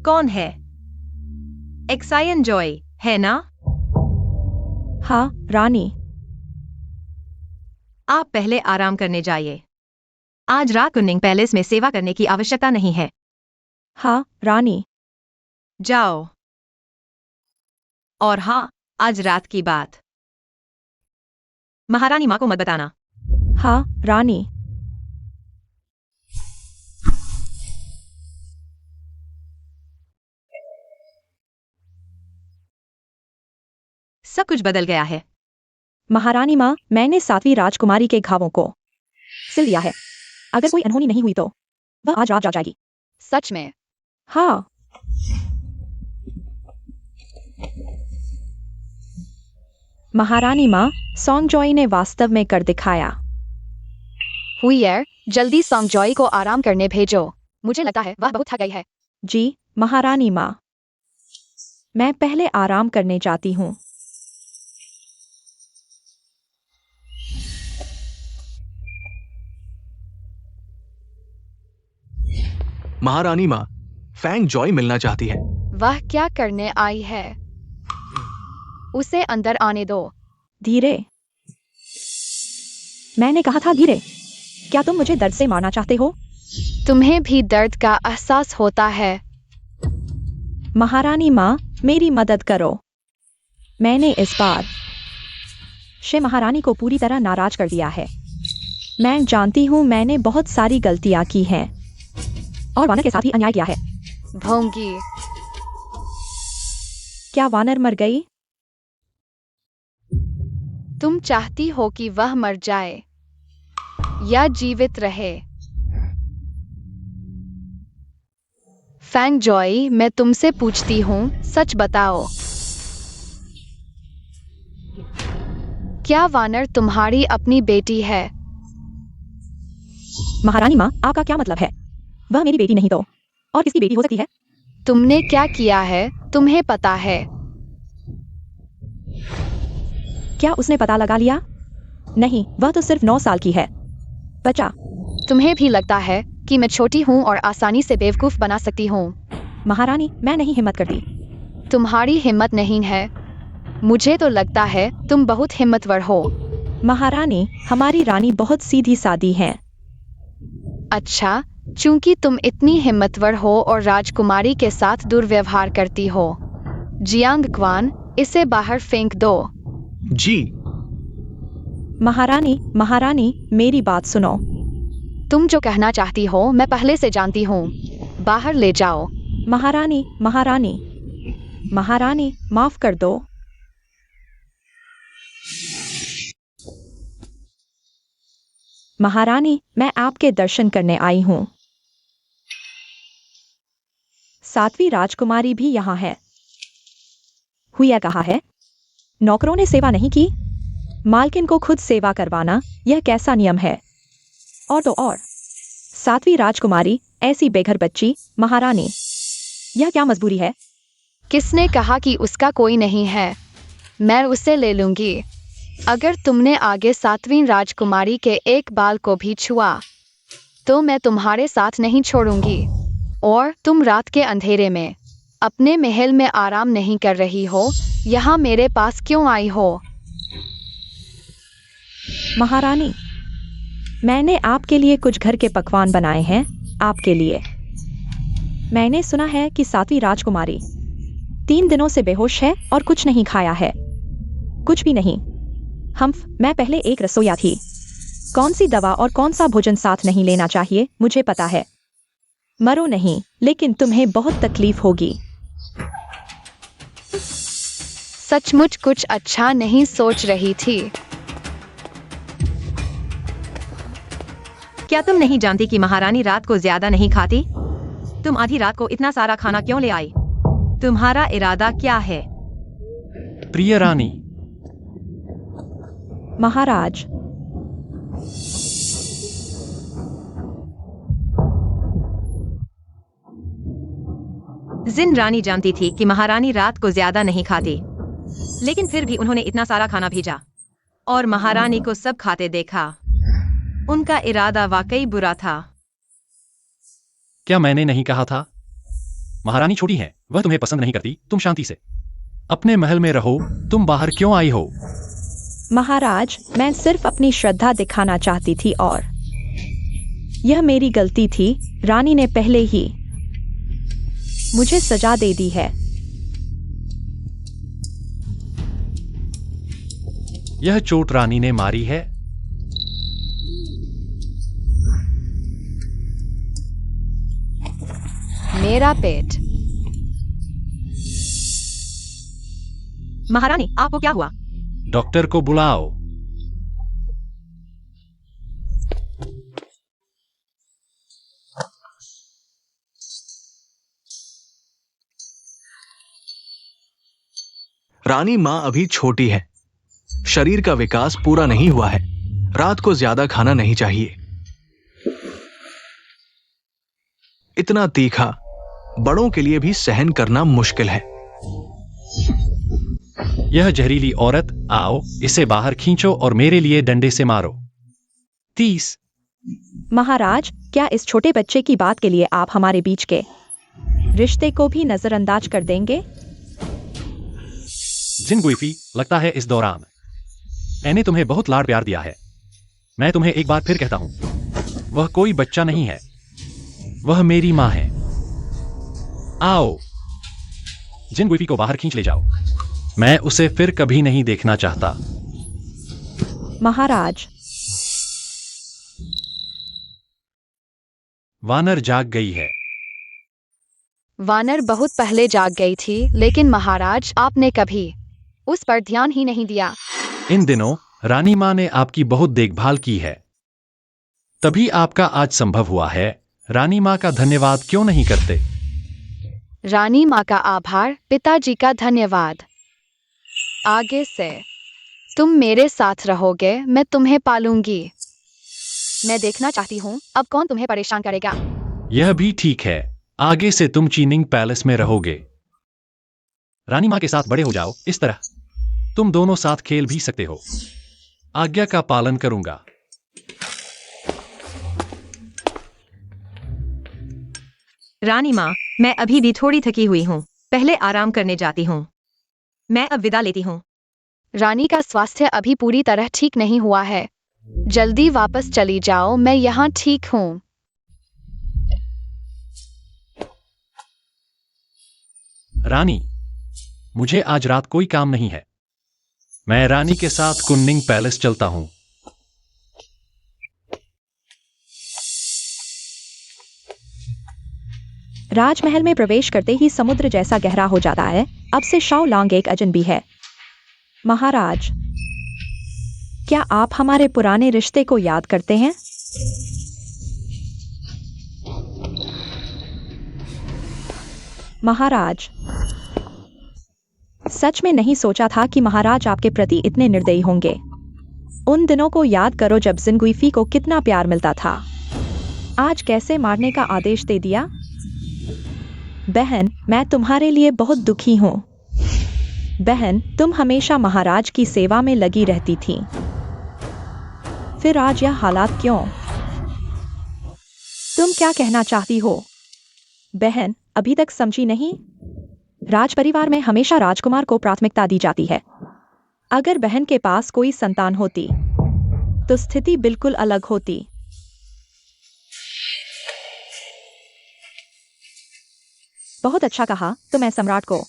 कौन है? एक्सायन जॉय, है ना? हाँ, रानी। आप पहले आराम करने जाइए। आज रात कुन्निंग पैलेस में सेवा करने की आवश्यकता नहीं है। हाँ, रानी। जाओ। और हाँ, आज रात की बात। महारानी माँ को मत बताना। हाँ रानी। सब कुछ बदल गया है। महारानी माँ, मैंने 7वीं राजकुमारी के घावों को सिल दिया है। अगर कोई अनहोनी नहीं हुई तो वह आज रात जा जाएगी। सच में? हाँ। महारानी माँ, सॉन्गजॉय ने वास्तव में कर दिखाया। हुई है, जल्दी सॉन्गजॉय को आराम करने भेजो। मुझे लगता है वह बहुत थक गई है। जी महारानी माँ, मैं पहले आराम करने जाती हूँ। महारानी माँ, फैंग जॉय मिलना चाहती है। वह क्या करने आई है? उसे अंदर आने दो। धीरे। मैंने कहा था धीरे। क्या तुम मुझे दर्द से मारना चाहते हो? तुम्हें भी दर्द का एहसास होता है? महारानी माँ, मेरी मदद करो। मैंने इस बार महारानी को पूरी तरह नाराज कर दिया है। मैं जानती हूँ मैंने बहुत सारी गलतियाँ की हैं और वानर के साथ ही अन्याय किया है। भोंगी। क्या वानर मर गई? तुम चाहती हो कि वह मर जाए या जीवित रहे? फैंग जॉय, मैं तुमसे पूछती हूँ, सच बताओ। क्या वानर तुम्हारी अपनी बेटी है? महारानी माँ, आपका क्या मतलब है? वह मेरी बेटी नहीं तो और किसकी बेटी हो सकती है? तुमने क्या किया है, तुम्हें पता है? क्या उसने पता लगा लिया? नहीं, वह तो सिर्फ 9 साल की है। बच्चा। तुम्हें भी लगता है कि मैं छोटी हूँ और आसानी से बेवकूफ बना सकती हूँ? महारानी, मैं नहीं हिम्मत करती। तुम्हारी हिम्मत नहीं है। मुझे तो लगता है तुम बहुत हिम्मतवर हो। महारानी, हमारी रानी बहुत सीधी सादी है। अच्छा, चूंकि तुम इतनी हिम्मतवर हो और राजकुमारी के साथ दुर्व्यवहार करती हो। जियांग क्वान, इसे बाहर फेंक दो। जी। महारानी, मेरी बात सुनो। तुम जो कहना चाहती हो मैं पहले से जानती हूँ। बाहर ले जाओ। महारानी, माफ कर दो। महारानी, मैं आपके दर्शन करने आई हूँ। 7वीं राजकुमारी भी यहाँ है। हुआ कहा है? नौकरों ने सेवा नहीं की? मालकिन को खुद सेवा करवाना, यह कैसा नियम है? और तो और 7वीं राजकुमारी ऐसी बेघर बच्ची। महारानी, यह क्या मजबूरी है? किसने कहा कि उसका कोई नहीं है? मैं उसे ले लूंगी। अगर तुमने आगे 7वीं राजकुमारी के एक बाल को भी छुआ तो मैं तुम्हारे साथ नहीं छोड़ूंगी। और तुम रात के अंधेरे में अपने महल में आराम नहीं कर रही हो, यहाँ मेरे पास क्यों आई हो? महारानी, मैंने आपके लिए कुछ घर के पकवान बनाए हैं। आपके लिए। मैंने सुना है कि 7वीं राजकुमारी 3 दिनों से बेहोश है और कुछ नहीं खाया है। कुछ भी नहीं। मैं पहले एक रसोइया थी। कौन सी दवा और कौन सा भोजन साथ नहीं लेना चाहिए मुझे पता है। मरो नहीं, लेकिन तुम्हें बहुत तकलीफ होगी। सचमुच कुछ अच्छा नहीं सोच रही थी। क्या तुम नहीं जानती कि महारानी रात को ज्यादा नहीं खाती? तुम आधी रात को इतना सारा खाना क्यों ले आई? तुम्हारा इरादा क्या है? प्रिय रानी, महाराज। जिन रानी जानती थी कि महारानी रात को ज्यादा नहीं खाती, लेकिन फिर भी उन्होंने इतना सारा खाना भेजा और महारानी को सब खाते देखा। उनका इरादा वाकई बुरा था। क्या मैंने नहीं कहा था? महारानी छोटी है, वह तुम्हें पसंद नहीं करती। तुम शांति से अपने महल में रहो। तुम बाहर क्यों आई हो? महाराज, मैं सिर्फ अपनी श्रद्धा दिखाना चाहती थी और यह मेरी गलती थी। रानी ने पहले ही मुझे सजा दे दी है। यह चोट रानी ने मारी है। मेरा पेट। महारानी, आपको क्या हुआ? डॉक्टर को बुलाओ। रानी माँ अभी छोटी है, शरीर का विकास पूरा नहीं हुआ है। रात को ज्यादा खाना नहीं चाहिए। इतना तीखा बड़ों के लिए भी सहन करना मुश्किल है। यह जहरीली औरत, आओ इसे बाहर खींचो और मेरे लिए डंडे से मारो। 30। महाराज, क्या इस छोटे बच्चे की बात के लिए आप हमारे बीच के रिश्ते को भी नजरअंदाज कर देंगे? जिनगुइफी, लगता है इस दौरान मैंने तुम्हें बहुत लाड प्यार दिया है। मैं तुम्हें एक बार फिर कहता हूं, वह कोई बच्चा नहीं है, वह मेरी मां है। आओ, जिनगुइफी को बाहर खींच ले जाओ। मैं उसे फिर कभी नहीं देखना चाहता। महाराज, वानर जाग गई है। वानर बहुत पहले जाग गई थी, लेकिन महाराज आपने कभी उस पर ध्यान ही नहीं दिया। इन दिनों रानी मां ने आपकी बहुत देखभाल की है, तभी आपका आज संभव हुआ है। रानी मां का धन्यवाद क्यों नहीं करते? रानी माँ का आभार, पिताजी का धन्यवाद। आगे से तुम मेरे साथ रहोगे, मैं तुम्हें पालूंगी। मैं देखना चाहती हूँ अब कौन तुम्हें परेशान करेगा। यह भी ठीक है, आगे से तुम चीनिंग पैलेस में रहोगे। रानी मां के साथ बड़े हो जाओ। इस तरह तुम दोनों साथ खेल भी सकते हो। आज्ञा का पालन करूंगा। रानी माँ, मैं अभी भी थोड़ी थकी हुई हूँ, पहले आराम करने जाती हूँ। मैं अब विदा लेती हूँ। रानी का स्वास्थ्य अभी पूरी तरह ठीक नहीं हुआ है, जल्दी वापस चली जाओ, मैं यहाँ ठीक हूँ। रानी, मुझे आज रात कोई काम नहीं है। मैं रानी के साथ कुन्निंग पैलेस चलता हूं। राजमहल में प्रवेश करते ही समुद्र जैसा गहरा हो जाता है। अब से शाओ लांग एक अजनबी है। महाराज, क्या आप हमारे पुराने रिश्ते को याद करते हैं? महाराज, सच में नहीं सोचा था कि महाराज आपके प्रति इतने निर्दयी होंगे। उन दिनों को याद करो जब जिनगुइफी को कितना प्यार मिलता था। आज कैसे मारने का आदेश दे दिया? बहन, मैं तुम्हारे लिए बहुत दुखी हूँ। बहन, तुम हमेशा महाराज की सेवा में लगी रहती थी, फिर आज यह हालात क्यों? तुम क्या कहना चाहती हो? बहन, अभी तक समझी नहीं? राज परिवार में हमेशा राजकुमार को प्राथमिकता दी जाती है। अगर बहन के पास कोई संतान होती तो स्थिति बिल्कुल अलग होती। बहुत अच्छा कहा। तो मैं सम्राट को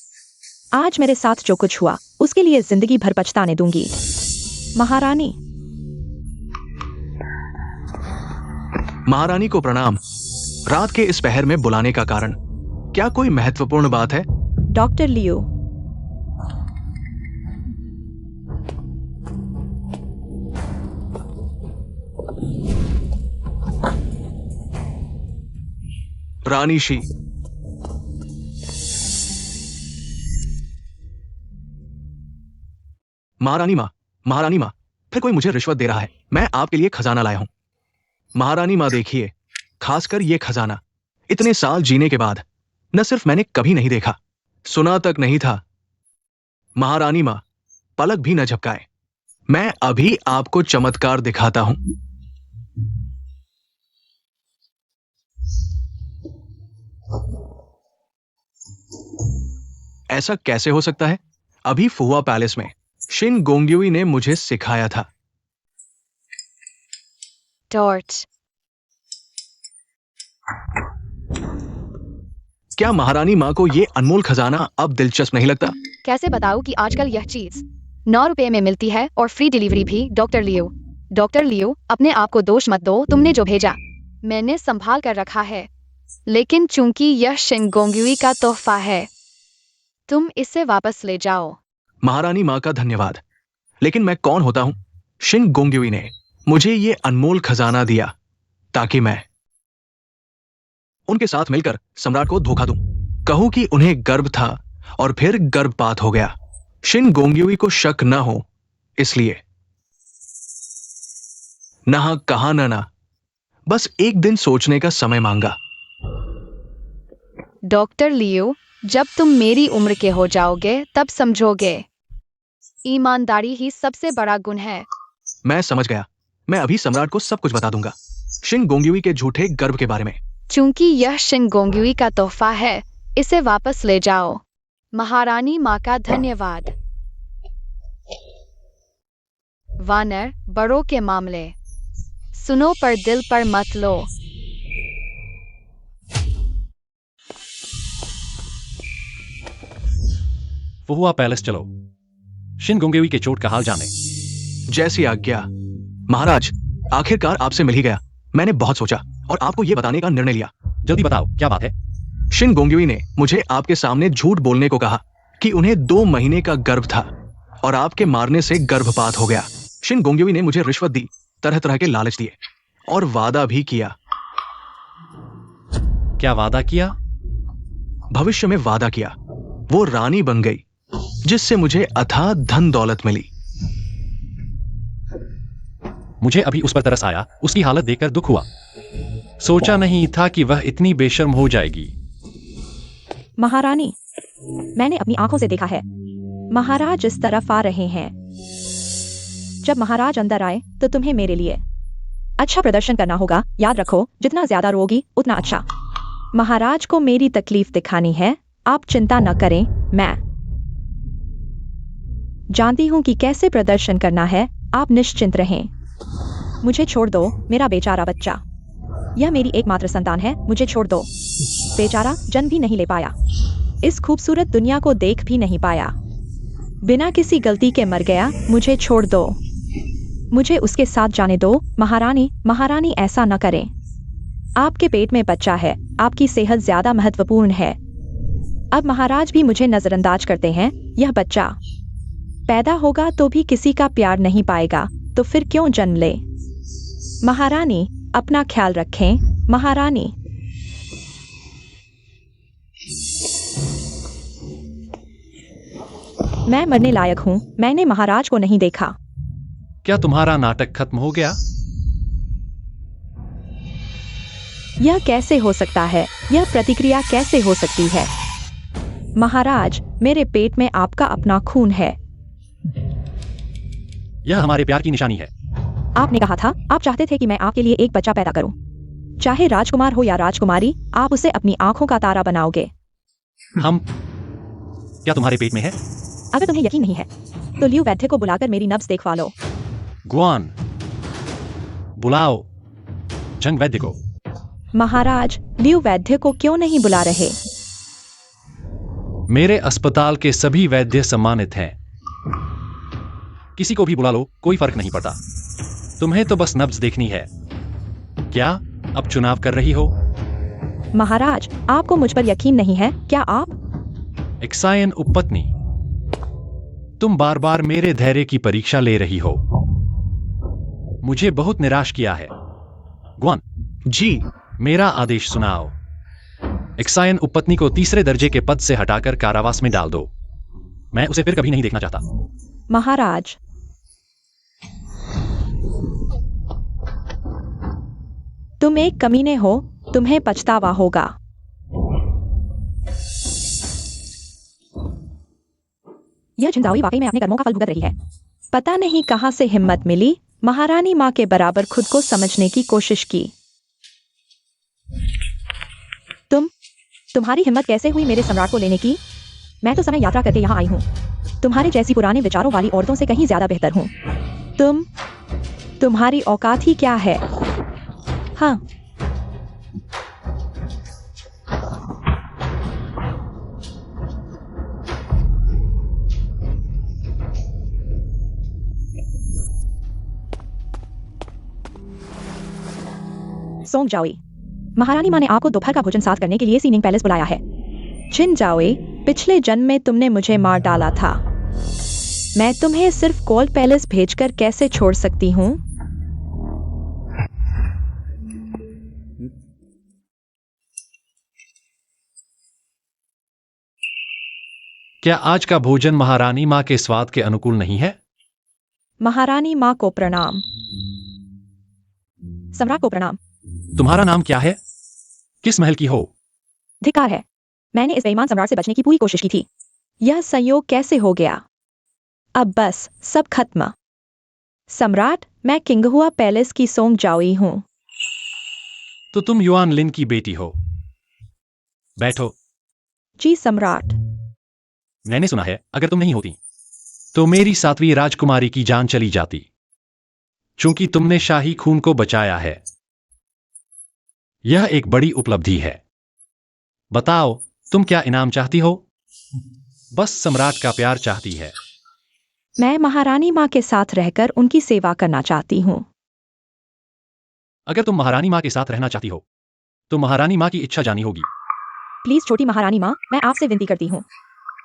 आज मेरे साथ जो कुछ हुआ उसके लिए जिंदगी भर पछताने दूंगी। महारानी। महारानी को प्रणाम। रात के इस पहर में बुलाने का कारण क्या कोई महत्वपूर्ण बात है? Doctor Leo. Rani she. महारानी माँ, फिर कोई मुझे रिश्वत दे रहा है। मैं आपके लिए खजाना लाया हूं। महारानी माँ देखिए, खासकर ये खजाना इतने साल जीने के बाद न सिर्फ मैंने कभी नहीं देखा, सुना तक नहीं था। महारानी माँ पलक भी न झपकाए। मैं अभी आपको चमत्कार दिखाता हूं। ऐसा कैसे हो सकता है? अभी फुआ पैलेस में शिन गोंग्युई ने मुझे सिखाया था। टॉर्च। क्या महारानी माँ को ये अनमोल खजाना अब दिलचस्प नहीं लगता? कैसे बताऊं कि आजकल यह चीज ₹9 में मिलती है और फ्री डिलीवरी भी। डॉक्टर लियो, अपने आप को दोष मत दो। तुमने जो भेजा मैंने संभाल कर रखा है, लेकिन चूंकि यह शिनगोंग्युई का तोहफा है, तुम इसे वापस ले जाओ। महारानी माँ का धन्यवाद, लेकिन मैं कौन होता हूं? शिन गोंग्युई ने मुझे ये अनमोल खजाना दिया ताकि मैं उनके साथ मिलकर सम्राट को धोखा दूं, कहूं कि उन्हें गर्व था और फिर गर्भपात हो गया। शिन गोंग्युई को शक न हो, इसलिए नहा कहा ना, बस एक दिन सोचने का समय मांगा। डॉक्टर लियो, जब तुम मेरी उम्र के हो जाओगे तब समझोगे। ईमानदारी ही सबसे बड़ा गुण है। मैं समझ गया, मैं अभी सम्राट को सब कुछ बता दूंगा, शिन गोंग्युई के झूठे गर्व के बारे में। चूंकि यह शिनगोंग्युई का तोहफा है, इसे वापस ले जाओ। महारानी माँ का धन्यवाद। वानर, बड़ों के मामले सुनो पर दिल पर मत लो। फुहुआ पैलेस चलो, शिनगोंग्युई के चोट का हाल जाने। जैसी आज्ञा महाराज, आखिरकार आपसे मिल ही गया। मैंने बहुत सोचा और आपको यह बताने का निर्णय लिया। जल्दी बताओ, क्या बात है? शिन गोंग्युई ने मुझे आपके सामने झूठ बोलने को कहा कि उन्हें 2 महीने का गर्भ था और आपके मारने से गर्भपात हो गया। शिन गोंग्युई ने मुझे रिश्वत दी, तरह तरह के लालच दिए और वादा भी किया। क्या वादा किया? भविष्य में वादा किया वो रानी बन गई, जिससे मुझे अथाह धन दौलत मिली। मुझे अभी उस पर तरस आया, उसकी हालत देखकर दुख हुआ। सोचा नहीं था कि वह इतनी बेशर्म हो जाएगी। महारानी, मैंने अपनी आंखों से देखा है, महाराज इस तरफ आ रहे हैं। जब महाराज अंदर आए तो तुम्हें मेरे लिए अच्छा प्रदर्शन करना होगा। याद रखो, जितना ज्यादा रोगी उतना अच्छा। महाराज को मेरी तकलीफ दिखानी है, आप चिंता न करें, मैं जानती हूं कि कैसे प्रदर्शन करना है। आप निश्चिंत रहें। मुझे छोड़ दो, मेरा बेचारा बच्चा। यह मेरी एकमात्र संतान है, मुझे छोड़ दो। बेचारा जन्म भी नहीं ले पाया, इस खूबसूरत दुनिया को देख भी नहीं पाया, बिना किसी गलती के मर गया। मुझे छोड़ दो, मुझे उसके साथ जाने दो। महारानी, महारानी ऐसा न करें। आपके पेट में बच्चा है, आपकी सेहत ज्यादा महत्वपूर्ण है। अब महाराज भी मुझे नजरअंदाज करते हैं। यह बच्चा पैदा होगा तो भी किसी का प्यार नहीं पाएगा, तो फिर क्यों जन्म ले। महारानी, अपना ख्याल रखें। महारानी। मैं मरने लायक हूं, मैंने महाराज को नहीं देखा। क्या तुम्हारा नाटक खत्म हो गया? यह कैसे हो सकता है? यह प्रतिक्रिया कैसे हो सकती है? महाराज, मेरे पेट में आपका अपना खून है। यह हमारे प्यार की निशानी है। आपने कहा था, आप चाहते थे कि मैं आपके लिए एक बच्चा पैदा करूं। चाहे राजकुमार हो या राजकुमारी, आप उसे अपनी आंखों का तारा बनाओगे। हम क्या तुम्हारे पेट में है? अगर तुम्हें यकीन नहीं है तो लियू वैद्य को बुलाकर मेरी नब्ज देखवा लो। गुआन, बुलाओ जंग वैद्य को। महाराज, लियू वैद्य को क्यों नहीं बुला रहे? मेरे अस्पताल के सभी वैद्य सम्मानित हैं। किसी को भी बुला लो, कोई फर्क नहीं पड़ता। तुम्हें तो बस नब्ज देखनी है। क्या अब चुनाव कर रही हो? महाराज, आपको मुझ पर यकीन नहीं है क्या? आप एक्सायन उपपत्नी, तुम बार बार मेरे धैर्य की परीक्षा ले रही हो। मुझे बहुत निराश किया है। ग्वान जी, मेरा आदेश सुनाओ। एक्सायन उपपत्नी को 3रे दर्जे के पद से हटाकर कारावास में डाल दो। मैं उसे फिर कभी नहीं देखना चाहता। महाराज, तुम एक कमीने हो, तुम्हें पछतावा होगा। यह झंझावी वाकई में अपने कर्मों का फल भुगत रही है। पता नहीं कहां से हिम्मत मिली, महारानी मां के बराबर खुद को समझने की कोशिश की। तुम्हारी हिम्मत कैसे हुई मेरे सम्राट को लेने की? मैं तो समय यात्रा करके यहाँ आई हूँ। तुम्हारे जैसी पुराने विचारों वाली औरतों से कहीं ज्यादा बेहतर हूँ। तुम्हारी औकात ही क्या है? हाँ, सोंग जाओई, महारानी माँ ने आपको दोपहर का भोजन साथ करने के लिए सीनिंग पैलेस बुलाया है। छिन जाओई, पिछले जन्म में तुमने मुझे मार डाला था। मैं तुम्हें सिर्फ कोल्ड पैलेस भेजकर कैसे छोड़ सकती हूँ? क्या आज का भोजन महारानी माँ के स्वाद के अनुकूल नहीं है? महारानी माँ को प्रणाम। सम्राट को प्रणाम। तुम्हारा नाम क्या है? किस महल की हो? धिक्कार है, मैंने इस बेईमान सम्राट से बचने की पूरी कोशिश की थी। यह संयोग कैसे हो गया? अब बस सब खत्म। सम्राट, मैं किंगहुआ पैलेस की सोंग जाओई हूँ। तो तुम युआन लिन की बेटी हो। बैठो। जी सम्राट। मैंने सुना है अगर तुम नहीं होती तो मेरी 7वीं राजकुमारी की जान चली जाती। चूंकि तुमने शाही खून को बचाया है, यह एक बड़ी उपलब्धि है। बताओ, तुम क्या इनाम चाहती हो? बस सम्राट का प्यार चाहती है। मैं महारानी माँ के साथ रहकर उनकी सेवा करना चाहती हूँ। अगर तुम महारानी माँ के साथ रहना चाहती हो तो महारानी माँ की इच्छा जानी होगी। प्लीज छोटी महारानी माँ, मैं आपसे विनती करती हूँ,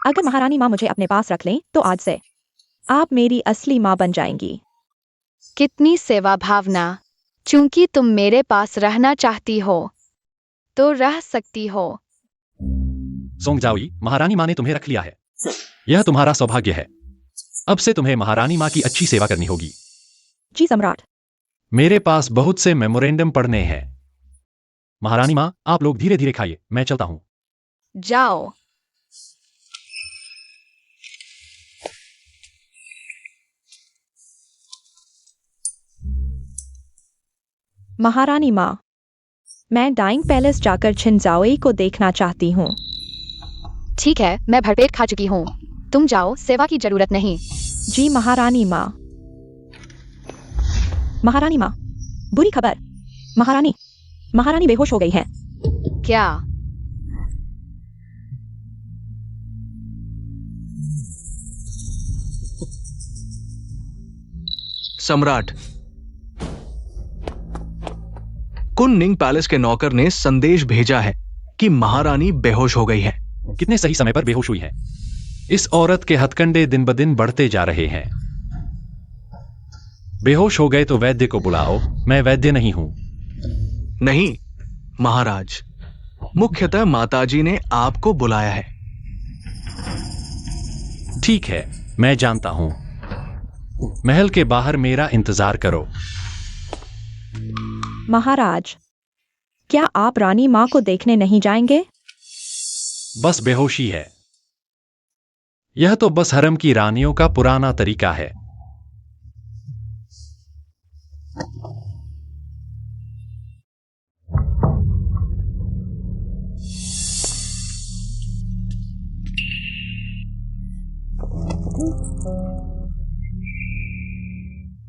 अगर महारानी माँ मुझे अपने पास रख लें तो आज से आप मेरी असली माँ बन जाएंगी। कितनी सेवा भावना। चूंकि तुम मेरे पास रहना चाहती हो तो रह सकती हो। सोंग जाओई, महारानी माँ ने तुम्हें रख लिया है। यह तुम्हारा सौभाग्य है। अब से तुम्हें महारानी माँ की अच्छी सेवा करनी होगी। जी सम्राट। मेरे पास बहुत से मेमोरेंडम पढ़ने हैं। महारानी माँ, आप लोग धीरे धीरे खाइए, मैं चलता हूं। जाओ। महारानी माँ, मैं डाइंग पैलेस जाकर छिन जाओई को देखना चाहती हूँ। ठीक है, मैं भरपेट खा चुकी हूँ। तुम जाओ, सेवा की जरूरत नहीं। जी महारानी माँ। महारानी माँ, बुरी खबर। महारानी बेहोश हो गई हैं। क्या? सम्राट, कुननिंग पैलेस के नौकर ने संदेश भेजा है कि महारानी बेहोश हो गई है। कितने सही समय पर बेहोश हुई है। इस औरत के हथकंडे दिन ब दिन बढ़ते जा रहे हैं। बेहोश हो गए तो वैद्य को बुलाओ। मैं वैद्य नहीं हूं। नहीं महाराज, मुख्यतः माताजी ने आपको बुलाया है। ठीक है, मैं जानता हूं। महल के बाहर मेरा इंतजार करो। महाराज, क्या आप रानी माँ को देखने नहीं जाएंगे? बस बेहोशी है। यह तो बस हरम की रानियों का पुराना तरीका है।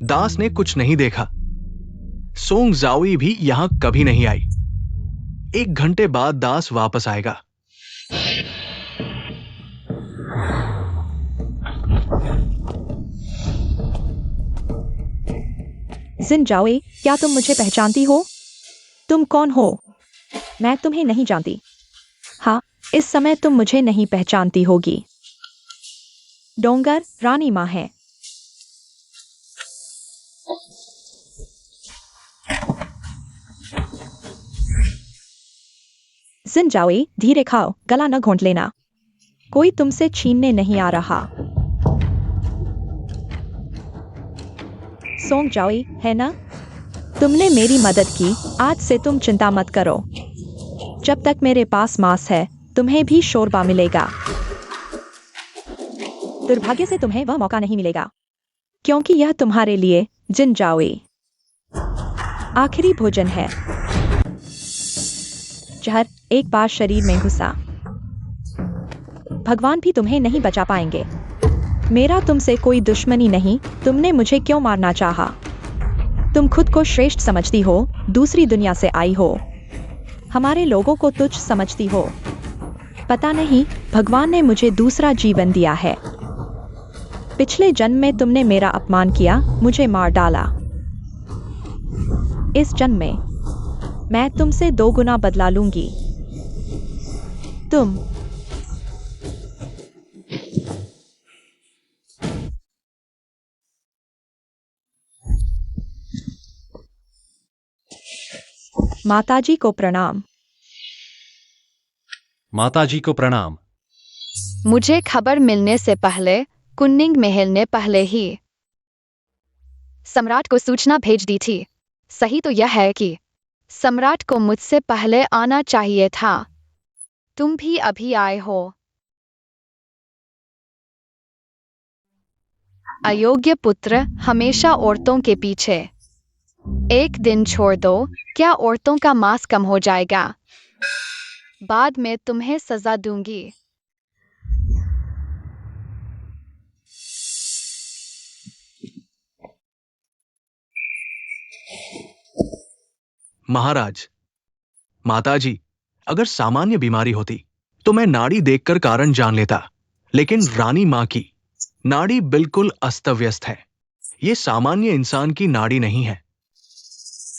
दास ने कुछ नहीं देखा। सोंग जाओई भी यहां कभी नहीं आई। 1 घंटे बाद दास वापस आएगा। जिन जाओई, क्या तुम मुझे पहचानती हो? तुम कौन हो? मैं तुम्हें नहीं जानती। हाँ, इस समय तुम मुझे नहीं पहचानती होगी। डोंगर रानी माँ है। जिन जाओई, धीरे खाओ, गला न घोंट लेना। कोई तुमसे छीनने नहीं आ रहा। सोंग जाओई, है ना? तुमने मेरी मदद की, आज से तुम चिंता मत करो। जब तक मेरे पास मांस है, तुम्हें भी शोरबा मिलेगा। दुर्भाग्य से तुम्हें वह मौका नहीं मिलेगा, क्योंकि यह तुम्हारे लिए, जिन जाओई, आखिरी भोजन है। जहर एक बार शरीर में घुसा, भगवान भी तुम्हें नहीं बचा पाएंगे। मेरा तुमसे कोई दुश्मनी नहीं। तुमने मुझे क्यों मारना चाहा? तुम खुद को श्रेष्ठ समझती हो, दूसरी दुनिया से आई हो, हमारे लोगों को तुच्छ समझती हो। पता नहीं, भगवान ने मुझे दूसरा जीवन दिया है। पिछले जन्म में तुमने मेरा अपमान किया, मुझे मार डाला। इस जन्म में मैं तुमसे 2 गुना बदला लूंगी। तुम माताजी को प्रणाम। माताजी को प्रणाम। मुझे खबर मिलने से पहले कुन्निंग महल ने पहले ही सम्राट को सूचना भेज दी थी। सही तो यह है कि सम्राट को मुझसे पहले आना चाहिए था। तुम भी अभी आए हो। अयोग्य पुत्र हमेशा औरतों के पीछे। एक दिन छोड़ दो, क्या औरतों का मांस कम हो जाएगा? बाद में तुम्हें सजा दूंगी। महाराज, माताजी, अगर सामान्य बीमारी होती तो मैं नाड़ी देखकर कारण जान लेता, लेकिन रानी मां की नाड़ी बिल्कुल अस्त व्यस्त है। ये सामान्य इंसान की नाड़ी नहीं है।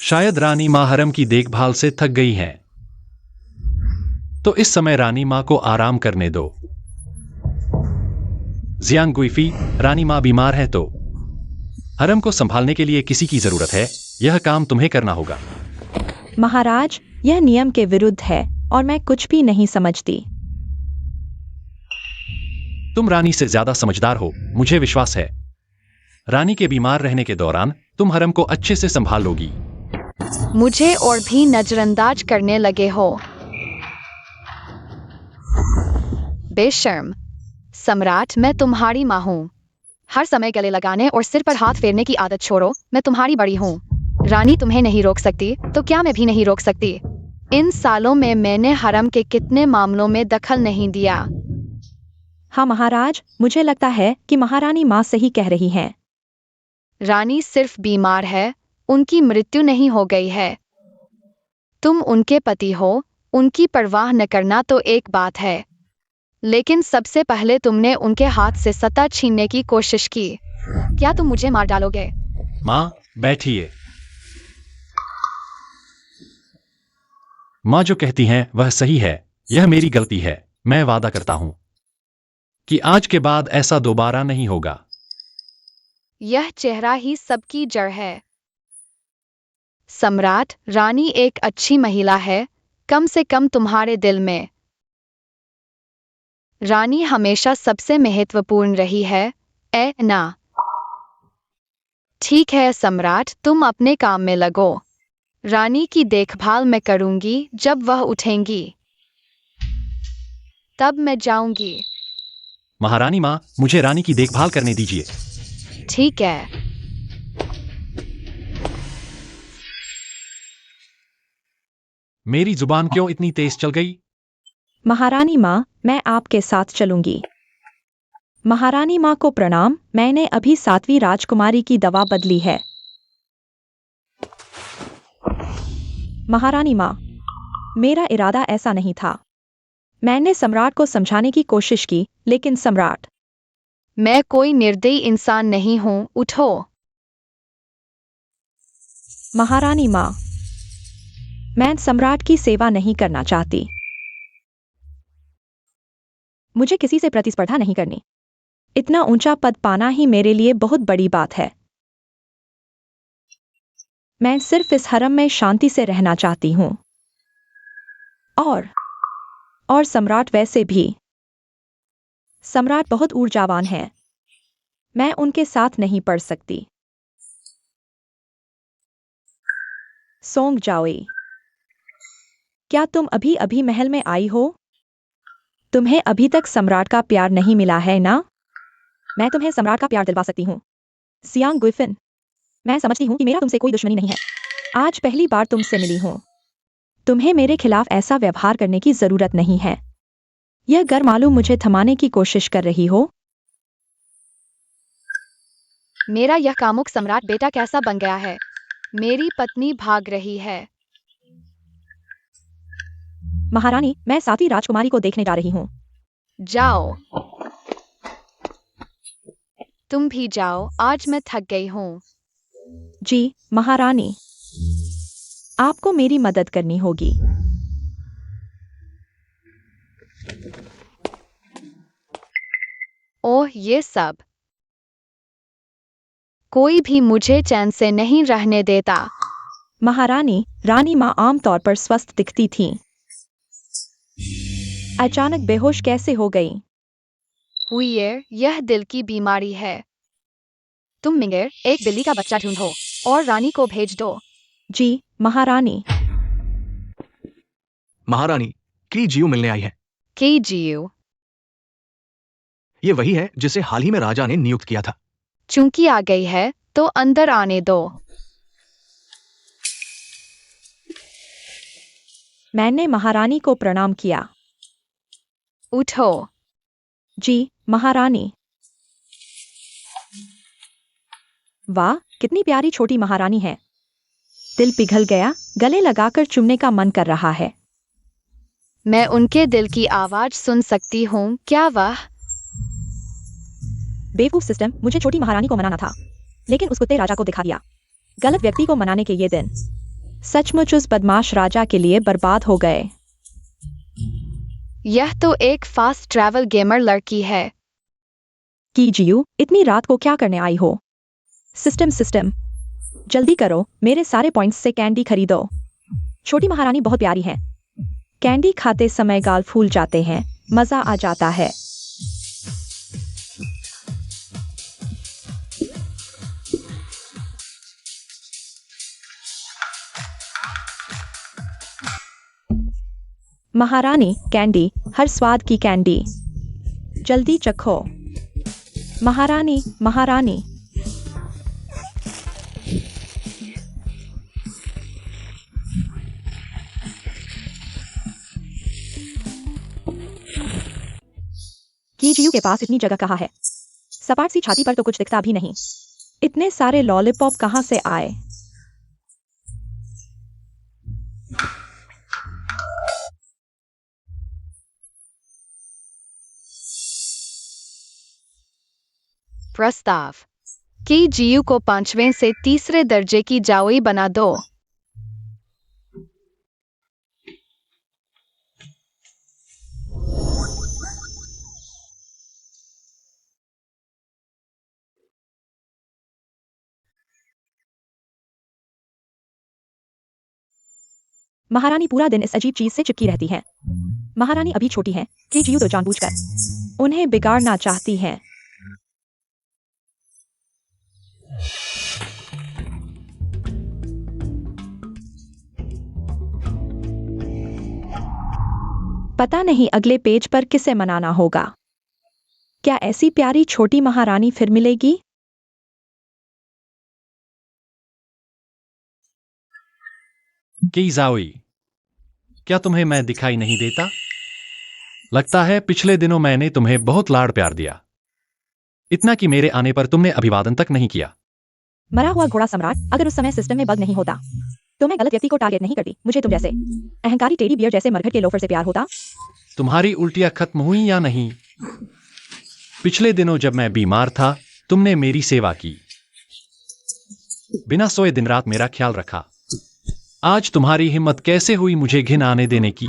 शायद रानी मां हरम की देखभाल से थक गई हैं। तो इस समय रानी मां को आराम करने दो। जियांग गुइफी, रानी मां बीमार है तो हरम को संभालने के लिए किसी की जरूरत है। यह काम तुम्हें करना होगा। महाराज, यह नियम के विरुद्ध है और मैं कुछ भी नहीं समझती। तुम रानी से ज्यादा समझदार हो, मुझे विश्वास है। रानी के बीमार रहने के दौरान तुम हरम को अच्छे से संभाल लोगी। मुझे और भी नजरअंदाज करने लगे हो। बेशर्म। सम्राट, मैं तुम्हारी मां हूं। हर समय गले लगाने और सिर पर हाथ फेरने की आदत छोड़ो। मैं तुम्हारी बड़ी हूं। रानी तुम्हें नहीं रोक सकती तो क्या मैं भी नहीं रोक सकती? इन सालों में मैंने हरम के कितने मामलों में दखल नहीं दिया। हाँ महाराज, मुझे लगता है कि महारानी मां सही कह रही हैं। रानी सिर्फ बीमार है, उनकी मृत्यु नहीं हो गई है। तुम उनके पति हो, उनकी परवाह न करना तो एक बात है, लेकिन सबसे पहले तुमने उनके हाथ से सत्ता छीनने की कोशिश की। क्या तुम मुझे मार डालोगे? मां, बैठिए। मां जो कहती हैं वह सही है। यह मेरी गलती है। मैं वादा करता हूं कि आज के बाद ऐसा दोबारा नहीं होगा। यह चेहरा ही सबकी जड़ है। सम्राट, रानी एक अच्छी महिला है, कम से कम तुम्हारे दिल में। रानी हमेशा सबसे महत्वपूर्ण रही है, ए ना? ठीक है सम्राट, तुम अपने काम में लगो। रानी की देखभाल मैं करूंगी। जब वह उठेंगी तब मैं जाऊंगी। महारानी मां, मुझे रानी की देखभाल करने दीजिए। ठीक है। मेरी जुबान क्यों इतनी तेज चल गई? महारानी मां, मैं आपके साथ चलूंगी। महारानी मां को प्रणाम। मैंने अभी 7वीं राजकुमारी की दवा बदली है। महारानी मां, मेरा इरादा ऐसा नहीं था। मैंने सम्राट को समझाने की कोशिश की, लेकिन सम्राट। मैं कोई निर्दयी इंसान नहीं हूं, उठो। महारानी मां, मैं सम्राट की सेवा नहीं करना चाहती। मुझे किसी से प्रतिस्पर्धा नहीं करनी। इतना ऊंचा पद पाना ही मेरे लिए बहुत बड़ी बात है। मैं सिर्फ इस हरम में शांति से रहना चाहती हूं। और सम्राट वैसे भी। सम्राट बहुत ऊर्जावान है। मैं उनके साथ नहीं पढ़ सकती। सोंग जाओई, क्या तुम अभी अभी महल में आई हो? तुम्हें अभी तक सम्राट का प्यार नहीं मिला है ना? मैं तुम्हें सम्राट का प्यार दिलवा सकती हूँ। सियांग गुइफिन, मैं समझती हूँ कि मेरा तुमसे कोई दुश्मनी नहीं है। आज पहली बार तुमसे मिली हूँ। तुम्हें मेरे खिलाफ ऐसा व्यवहार करने की जरूरत नहीं है। यह गर मालूम मुझे थमाने की कोशिश कर रही हो। मेरा यह कामुक सम्राट बेटा कैसा बन गया है? मेरी पत्नी भाग रही है। महारानी, मैं 7वीं राजकुमारी को देखने जा रही हूँ। जाओ। तुम भी जाओ, आज मैं थक गई हूँ। जी महारानी। आपको मेरी मदद करनी होगी। ओह, ये सब। कोई भी मुझे चैन से नहीं रहने देता। महारानी, रानी माँ आमतौर पर स्वस्थ दिखती थीं। अचानक बेहोश कैसे हो गई? हुई है, यह दिल की बीमारी है। तुम मिंगेर, एक बिल्ली का बच्चा ढूंढो और रानी को भेज दो। जी, महारानी। महारानी, की जियो मिलने आई है। की जियो? ये वही है जिसे हाल ही में राजा ने नियुक्त किया था। चूंकि आ गई है तो अंदर आने दो। मैंने महारानी को प्रणाम किया। उठो। जी, महारानी। वाह, कितनी प्यारी छोटी महारानी है। दिल पिघल गया, गले लगाकर चुमने का मन कर रहा है। मैं उनके दिल की आवाज सुन सकती हूँ। क्या वह? बेवकूफ सिस्टम, मुझे छोटी महारानी को मनाना था, लेकिन उस कुत्ते राजा को दिखा दिया। गलत व्यक्ति को मनाने के ये दिन सचमुच उस बदमाश राजा के लिए बर्बाद हो गए। यह तो एक फास्ट ट्रैवल गेमर लड़की है। की जियो, इतनी रात को क्या करने आई हो? सिस्टम, जल्दी करो, मेरे सारे पॉइंट्स से कैंडी खरीदो। छोटी महारानी बहुत प्यारी है। कैंडी खाते समय गाल फूल जाते हैं, मजा आ जाता है। महारानी, कैंडी, हर स्वाद की कैंडी। जल्दी चखो। महारानी, महारानी। कीजियो के पास इतनी जगह कहाँ है? सपाट सी छाती पर तो कुछ दिखता भी नहीं। इतने सारे लॉलीपॉप कहाँ से आए? प्रस्ताव। की जियो को 5वें से तीसरे दर्जे की जाओई बना दो। महारानी पूरा दिन इस अजीब चीज से चिपकी रहती है। महारानी अभी छोटी है, कीजियो तो जानबूझकर उन्हें बिगाड़ना चाहती है। पता नहीं अगले पेज पर किसे मनाना होगा। क्या ऐसी प्यारी छोटी महारानी फिर मिलेगी? की जाओई, क्या तुम्हें मैं दिखाई नहीं देता? लगता है पिछले दिनों मैंने तुम्हें बहुत लाड़ प्यार दिया, इतना कि मेरे आने पर तुमने अभिवादन तक नहीं किया। मरा हुआ घोड़ा सम्राट, अगर उस समय सिस्टम में बग नहीं होता तो मैं गलत व्यक्ति को टारगेट नहीं करती। मुझे तुम जैसे अहंकारी टेडी बियर जैसे मरघट के लोफर से प्यार होता। तुम्हारी उल्टियां खत्म हुई या नहीं? पिछले दिनों जब मैं बीमार था, तुमने मेरी सेवा की, बिना सोए दिन रात मेरा ख्याल रखा। आज तुम्हारी हिम्मत कैसे हुई मुझे घिन आने देने की?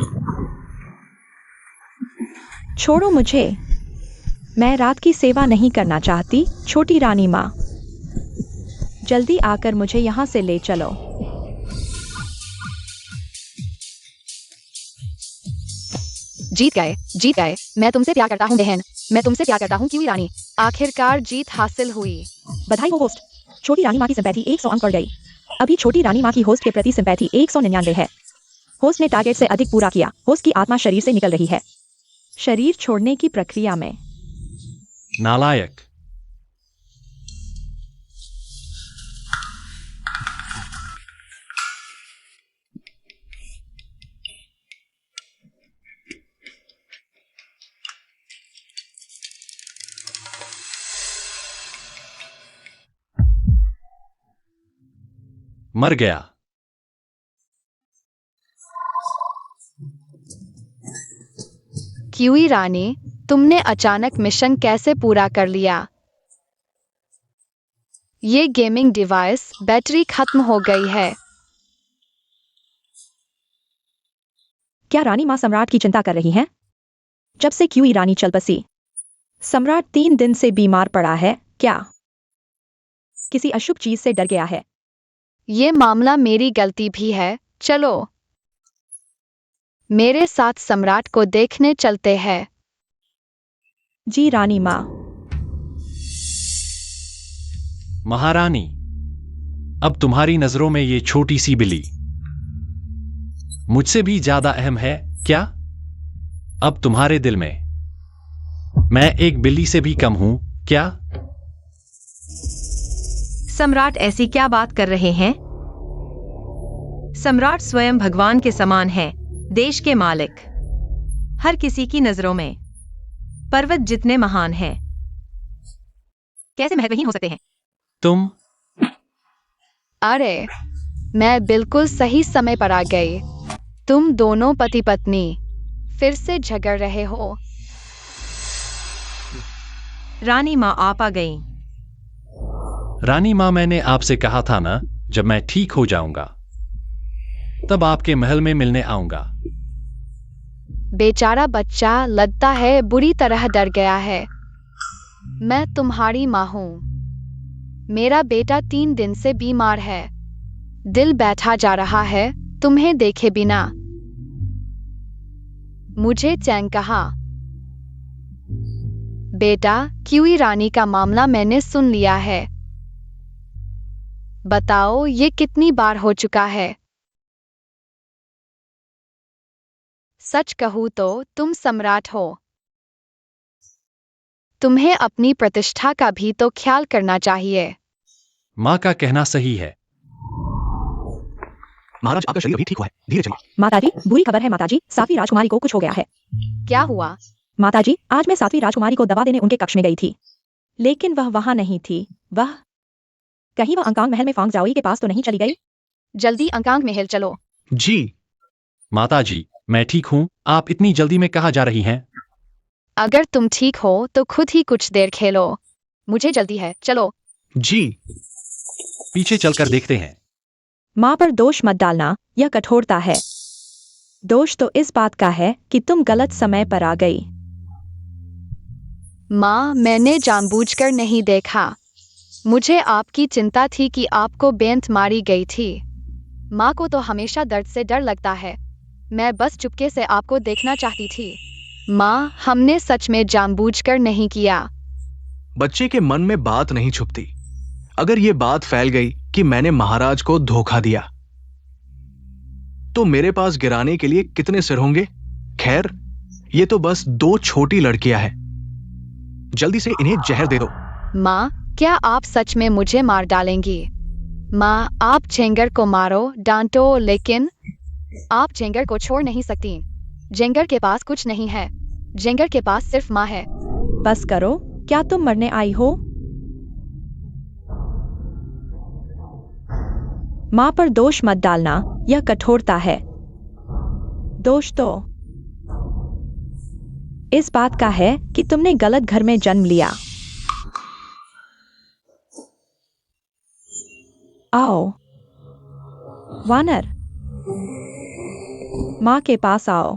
छोड़ो मुझे, मैं रात की सेवा नहीं करना चाहती। छोटी रानी माँ, जल्दी आकर मुझे यहाँ से ले चलो। जीत गए। मैं तुमसे प्यार करता हूँ बहन, मैं तुमसे प्यार करता हूँ क्यूई रानी। आखिरकार जीत हासिल हुई। बधाई हो होस्ट। छोटी रानी माँ की सिंपैथी 100 अंक बढ़ गई। अभी छोटी रानी माँ की होस्ट के प्रति सिंपैथी 199 है। होस्ट ने टारगेट से अधिक पूरा किया। होस्ट की आत्मा शरीर से निकल रही है, शरीर छोड़ने की प्रक्रिया में। नालायक। मर गया। क्यूई रानी, तुमने अचानक मिशन कैसे पूरा कर लिया? ये गेमिंग डिवाइस बैटरी खत्म हो गई है। क्या रानी माँ सम्राट की चिंता कर रही हैं? जब से क्यूई रानी चल बसी, सम्राट 3 दिन से बीमार पड़ा है। क्या किसी अशुभ चीज से डर गया है? ये मामला मेरी गलती भी है। चलो मेरे साथ सम्राट को देखने चलते हैं। जी रानी माँ। महारानी, अब तुम्हारी नजरों में ये छोटी सी बिल्ली मुझसे भी ज्यादा अहम है क्या? अब तुम्हारे दिल में मैं एक बिल्ली से भी कम हूं क्या? सम्राट ऐसी क्या बात कर रहे हैं? सम्राट स्वयं भगवान के समान है, देश के मालिक, हर किसी की नजरों में पर्वत जितने महान हैं। कैसे महत्वहीन हो सकते हैं? तुम अरे मैं बिल्कुल सही समय पर आ गई। तुम दोनों पति पत्नी फिर से झगड़ रहे हो। रानी माँ आप आ गई। रानी मां, मैंने आपसे कहा था ना, जब मैं ठीक हो जाऊंगा तब आपके महल में मिलने आऊंगा। बेचारा बच्चा लगता है बुरी तरह डर गया है। मैं तुम्हारी माँ हूँ। मेरा बेटा 3 दिन से बीमार है। दिल बैठा जा रहा है तुम्हें देखे बिना। मुझे चैन कहा। बेटा, क्यूई रानी का मामला मैंने सुन लिया है। बताओ ये कितनी बार हो चुका है? सच कहूँ तो तुम सम्राट हो। तुम्हें अपनी प्रतिष्ठा का भी तो ख्याल करना चाहिए। मां का कहना सही है। महाराज, आपका शरीर अभी ठीक हुआ है, धीरे चलिए। माताजी, बुरी खबर है माताजी, 7वीं राजकुमारी को कुछ हो गया है। क्या हुआ? माताजी, आज मैं 7वीं राजकुमारी को दवा देने उनके कक्ष में गई थी, लेकिन वह वहां नहीं थी। कहीं वह अंकांग महल में फांग जाओई के पास तो नहीं चली गई? जल्दी अंकांग महल चलो। जी। माताजी, मैं ठीक हूं, आप इतनी जल्दी में कहाँ जा रही हैं? अगर तुम ठीक हो तो खुद ही कुछ देर खेलो। मुझे जल्दी है, चलो। जी। पीछे चलकर देखते हैं। माँ पर दोष मत डालना, यह कठोरता है। दोष तो इस बात का है कि तुम गलत समय पर आ गई। माँ, मैंने जानबूझकर नहीं देखा। मुझे आपकी चिंता थी कि आपको बेंत मारी गई थी। माँ को तो हमेशा दर्द से डर लगता है। मैं बस चुपके से आपको देखना चाहती थी। माँ, हमने सच में जानबूझकर नहीं किया। बच्चे के मन में बात नहीं छुपती। अगर ये बात फैल गई कि मैंने महाराज को धोखा दिया, तो मेरे पास गिराने के लिए कितने सिर होंगे? खैर, ये तो बस 2 छोटी लड़कियां हैं। जल्दी से इन्हें जहर दे दो। माँ, क्या आप सच में मुझे मार डालेंगी? माँ, आप जेंगर को मारो, डांटो, लेकिन आप जेंगर को छोड़ नहीं सकती। जेंगर के पास कुछ नहीं है। जेंगर के पास सिर्फ माँ है। बस करो, क्या तुम मरने आई हो? माँ पर दोष मत डालना, यह कठोरता है। दोष तो इस बात का है कि तुमने गलत घर में जन्म लिया। आओ वानर, माँ के पास आओ।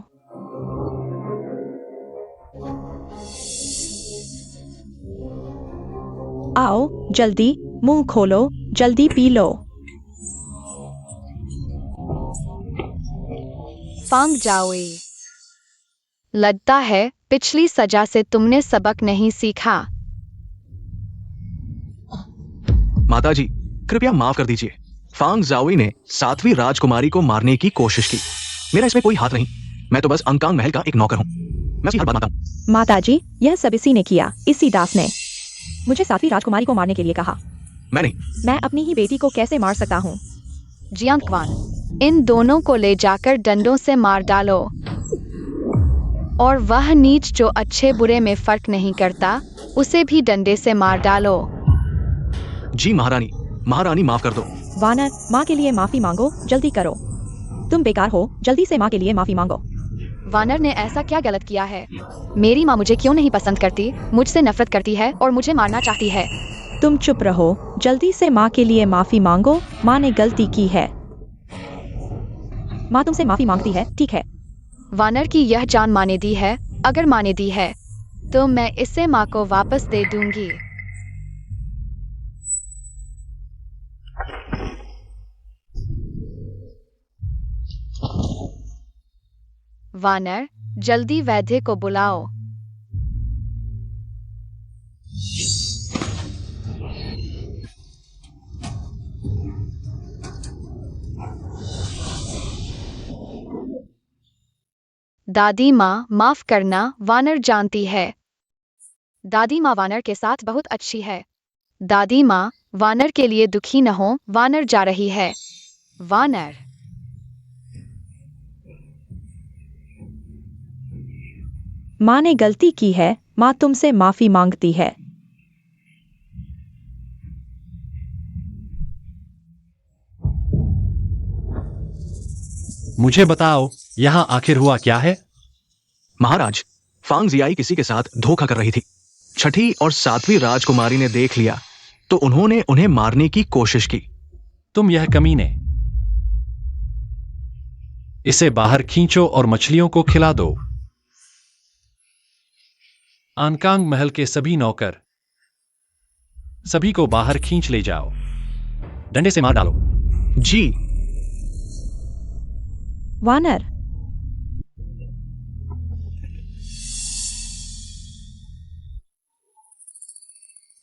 आओ जल्दी, मुंह खोलो, जल्दी पी लो। फांग जाओई, लगता है पिछली सजा से तुमने सबक नहीं सीखा। माताजी, कृपया माफ कर दीजिए। फांग जाओई ने 7वीं राजकुमारी को मारने की कोशिश की। मेरा इसमें कोई हाथ नहीं। मैं तो बस अंकांग महल का एक नौकर हूँ। मैं उसकी हर बात मानता हूँ। माताजी, यह सब इसी ने किया, इसी दास ने मुझे 7वीं राजकुमारी को मारने के लिए कहा। मैं नहीं। मैं अपनी ही बेटी को कैसे मार सकता हूँ? जियांगक्वान, इन दोनों को ले जाकर डंडों से मार डालो। और वह नीच जो अच्छे बुरे में फर्क नहीं करता, उसे भी डंडे से मार डालो। जी महारानी, महारानी माफ कर दो। वानर, माँ के लिए माफी मांगो, जल्दी करो। तुम बेकार हो, जल्दी से माँ के लिए माफी मांगो। वानर ने ऐसा क्या गलत किया है? मेरी माँ मुझे क्यों नहीं पसंद करती, मुझसे नफरत करती है और मुझे मारना चाहती है। तुम चुप रहो, जल्दी से माँ के लिए माफी मांगो। माँ ने गलती की है। माँ तुमसे माफी मांगती है, ठीक है? वानर की यह जान माने दी है, अगर माने दी है तो मैं इसे माँ को वापस दे दूंगी। वानर, जल्दी वैद्य को बुलाओ। दादी माँ, माफ करना, वानर जानती है। दादी माँ वानर के साथ बहुत अच्छी है। दादी माँ, वानर के लिए दुखी न हो, वानर जा रही है। वानर, माँ ने गलती की है, माँ तुमसे माफी मांगती है। मुझे बताओ, यहाँ आखिर हुआ क्या है? महाराज, फांग जियाई किसी के साथ धोखा कर रही थी। छठी और सातवीं राजकुमारी ने देख लिया तो उन्होंने उन्हें मारने की कोशिश की। तुम यह कमीने, इसे बाहर खींचो और मछलियों को खिला दो। आनकांग महल के सभी नौकर, सभी को बाहर खींच ले जाओ। डंडे से मार डालो। जी। वानर,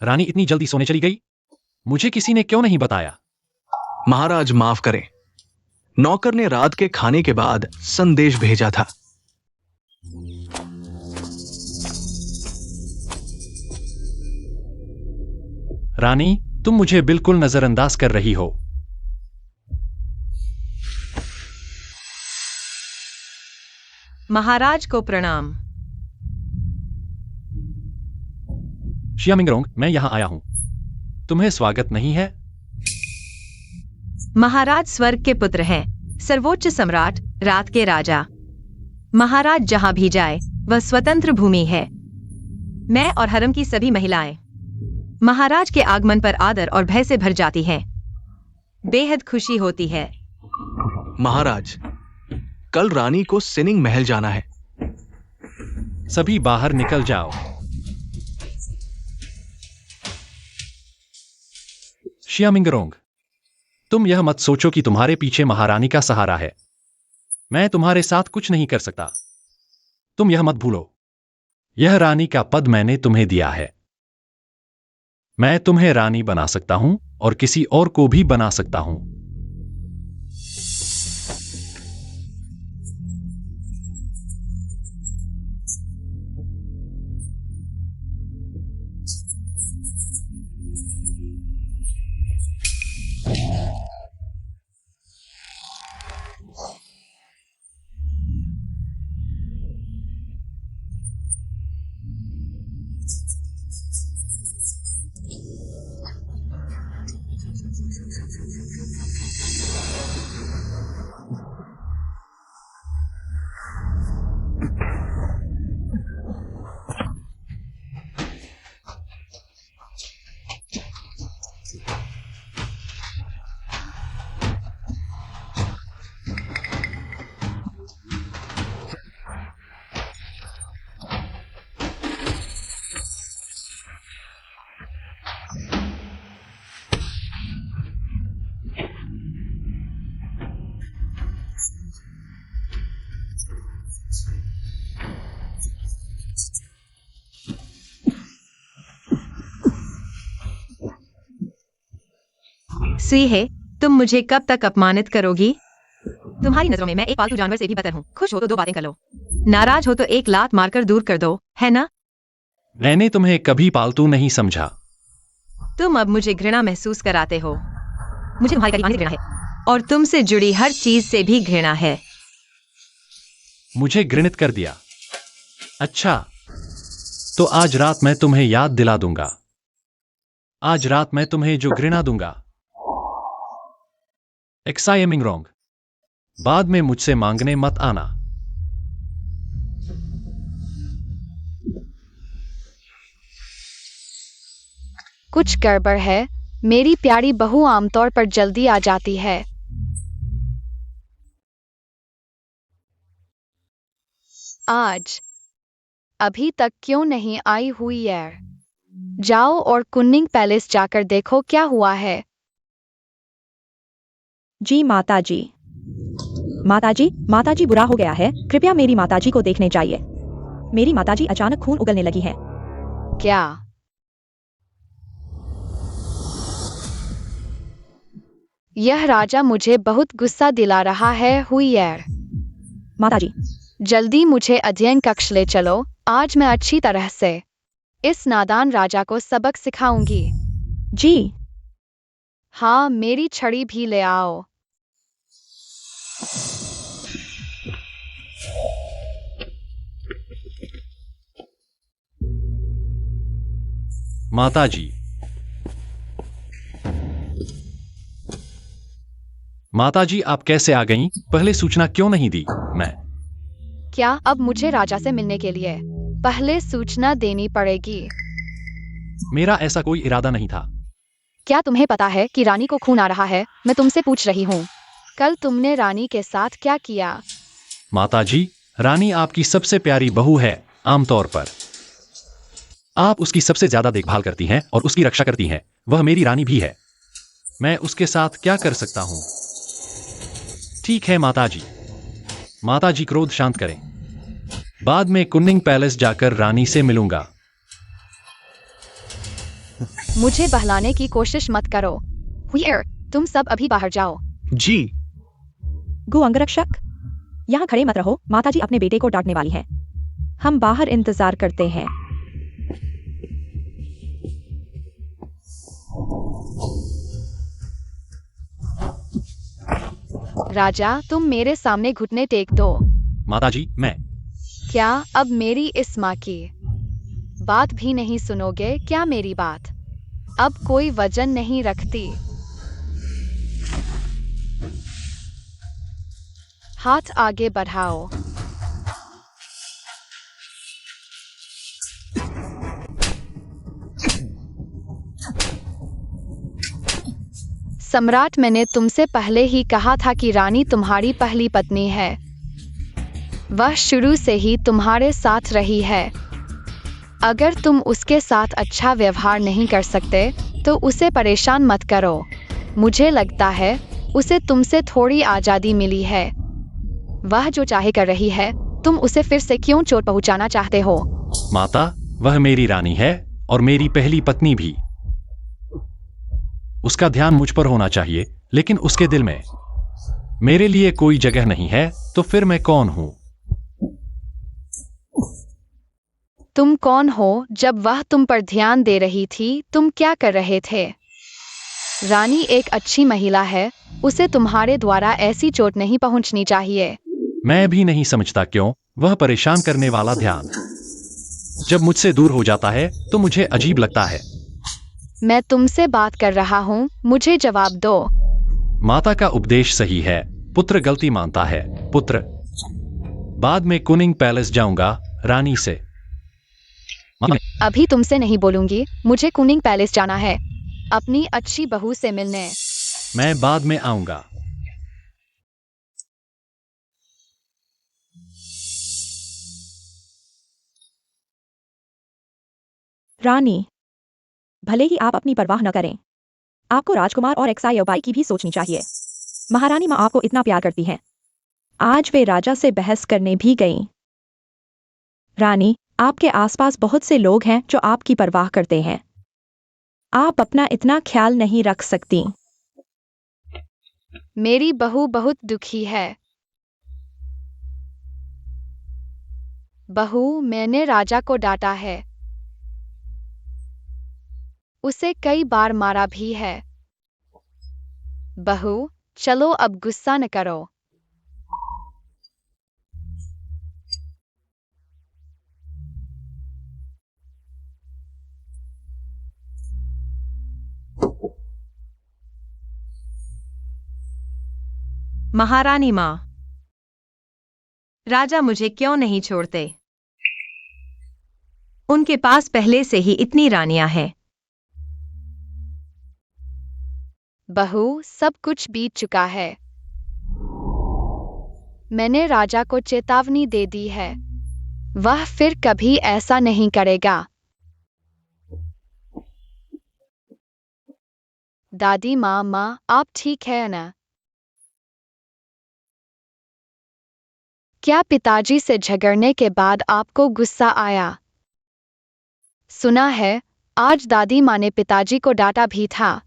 रानी इतनी जल्दी सोने चली गई? मुझे किसी ने क्यों नहीं बताया? महाराज माफ करें, नौकर ने रात के खाने के बाद संदेश भेजा था। रानी, तुम मुझे बिल्कुल नजरअंदाज कर रही हो। महाराज को प्रणाम। शियामिंगरोंग, मैं यहां आया हूं। तुम्हें स्वागत नहीं है? महाराज स्वर्ग के पुत्र हैं, सर्वोच्च सम्राट, रात के राजा। महाराज जहां भी जाए वह स्वतंत्र भूमि है। मैं और हरम की सभी महिलाएं महाराज के आगमन पर आदर और भय से भर जाती हैं। बेहद खुशी होती है। महाराज, कल रानी को सिनिंग महल जाना है। सभी बाहर निकल जाओ। शियामिंगरोंग, तुम यह मत सोचो कि तुम्हारे पीछे महारानी का सहारा है। मैं तुम्हारे साथ कुछ नहीं कर सकता। तुम यह मत भूलो, यह रानी का पद मैंने तुम्हें दिया है। मैं तुम्हें रानी बना सकता हूं और किसी और को भी बना सकता हूं। सुई है, तुम मुझे कब तक अपमानित करोगी? तुम्हारी नजरों में मैं एक पालतू जानवर से भी बदतर हूँ। खुश हो तो दो बातें कर लो, नाराज हो तो एक लात मारकर दूर कर दो, है ना? मैंने तुम्हें कभी पालतू नहीं समझा। तुम अब मुझे घृणा महसूस कराते हो। मुझे तुम्हारे करीब आने से घृणा है और तुमसे जुड़ी हर चीज से भी घृणा है। मुझे घृणित कर दिया। अच्छा, तो आज रात मैं तुम्हें याद दिला दूंगा। आज रात मैं तुम्हें जो घृणा दूंगा। एक्साइमिंगरोंग, बाद में मुझसे मांगने मत आना। कुछ गड़बड़ है। मेरी प्यारी बहू आमतौर पर जल्दी आ जाती है। आज अभी तक क्यों नहीं आई हुई है? जाओ और कुन्निंग पैलेस जाकर देखो क्या हुआ है। जी माताजी। माताजी बुरा हो गया है, कृपया मेरी माताजी को देखने जाइए। मेरी माताजी अचानक खून उगलने लगी है। क्या? यह राजा मुझे बहुत गुस्सा दिला रहा है हुई है। माताजी। जल्दी मुझे अध्ययन कक्ष ले चलो, आज मैं अच्छी तरह से इस नादान राजा को सबक सिखाऊंगी। जी। हाँ, मेरी छड़ी भी ले आओ। माताजी। माताजी, आप कैसे आ गईं? पहले सूचना क्यों नहीं दी? मैं क्या अब मुझे राजा से मिलने के लिए पहले सूचना देनी पड़ेगी? मेरा ऐसा कोई इरादा नहीं था। क्या तुम्हें पता है कि रानी को खून आ रहा है? मैं तुमसे पूछ रही हूँ, कल तुमने रानी के साथ क्या किया? माताजी, रानी आपकी सबसे प्यारी बहू है। आमतौर पर आप उसकी सबसे ज्यादा देखभाल करती हैं और उसकी रक्षा करती हैं। वह मेरी रानी भी है। मैं उसके साथ क्या कर सकता हूं? ठीक है माताजी। माताजी, क्रोध शांत करें। बाद में कुन्निंग पैलेस जाकर रानी से मिलूंगा। मुझे बहलाने की कोशिश मत करो। हुईर, तुम सब अभी बाहर जाओ। जी। गु अंगरक्षक, यहाँ खड़े मत रहो, माताजी अपने बेटे को डांटने वाली है। हम बाहर इंतजार करते हैं। राजा, तुम मेरे सामने घुटने टेक दो। माताजी, मैं क्या अब मेरी इस माँ की बात भी नहीं सुनोगे क्या? मेरी बात अब कोई वजन नहीं रखती। हाथ आगे बढ़ाओ। सम्राट, मैंने तुमसे पहले ही कहा था कि रानी तुम्हारी पहली पत्नी है। वह शुरू से ही तुम्हारे साथ रही है। अगर तुम उसके साथ अच्छा व्यवहार नहीं कर सकते तो उसे परेशान मत करो। मुझे लगता है उसे तुमसे थोड़ी आज़ादी मिली है। वह जो चाहे कर रही है, तुम उसे फिर से क्यों चोट पहुंचाना चाहते हो? माता, वह मेरी रानी है और मेरी पहली पत्नी भी। उसका ध्यान मुझ पर होना चाहिए, लेकिन उसके दिल में मेरे लिए कोई जगह नहीं है। तो फिर मैं कौन हूं? तुम कौन हो? जब वह तुम पर ध्यान दे रही थी, तुम क्या कर रहे थे? रानी एक अच्छी महिला है, उसे तुम्हारे द्वारा ऐसी चोट नहीं पहुंचनी चाहिए। मैं भी नहीं समझता क्यों वह परेशान करने वाला ध्यान जब मुझसे दूर हो जाता है तो मुझे अजीब लगता है। मैं तुमसे बात कर रहा हूँ, मुझे जवाब दो। माता का उपदेश सही है, पुत्र गलती मानता है। पुत्र, बाद में कुनिंग पैलेस जाऊंगा रानी से। अभी तुमसे नहीं बोलूंगी, मुझे कुनिंग पैलेस जाना है अपनी अच्छी बहू से मिलने। मैं बाद में आऊंगा। रानी, भले ही आप अपनी परवाह न करें, आपको राजकुमार और एक्साई की भी सोचनी चाहिए। महारानी माँ आपको इतना प्यार करती हैं, आज वे राजा से बहस करने भी गईं। रानी, आपके आसपास बहुत से लोग हैं जो आपकी परवाह करते हैं। आप अपना इतना ख्याल नहीं रख सकती। मेरी बहू बहुत दुखी है। बहू, मैंने राजा को डांटा है, उसे कई बार मारा भी है। बहू, चलो अब गुस्सा न करो। महारानी माँ, राजा मुझे क्यों नहीं छोड़ते? उनके पास पहले से ही इतनी रानियां हैं। बहू, सब कुछ बीत चुका है। मैंने राजा को चेतावनी दे दी है। वह फिर कभी ऐसा नहीं करेगा। दादी माँ, आप ठीक है ना? क्या पिताजी से झगड़ने के बाद आपको गुस्सा आया? सुना है आज दादी माँ ने पिताजी को डांटा भी था।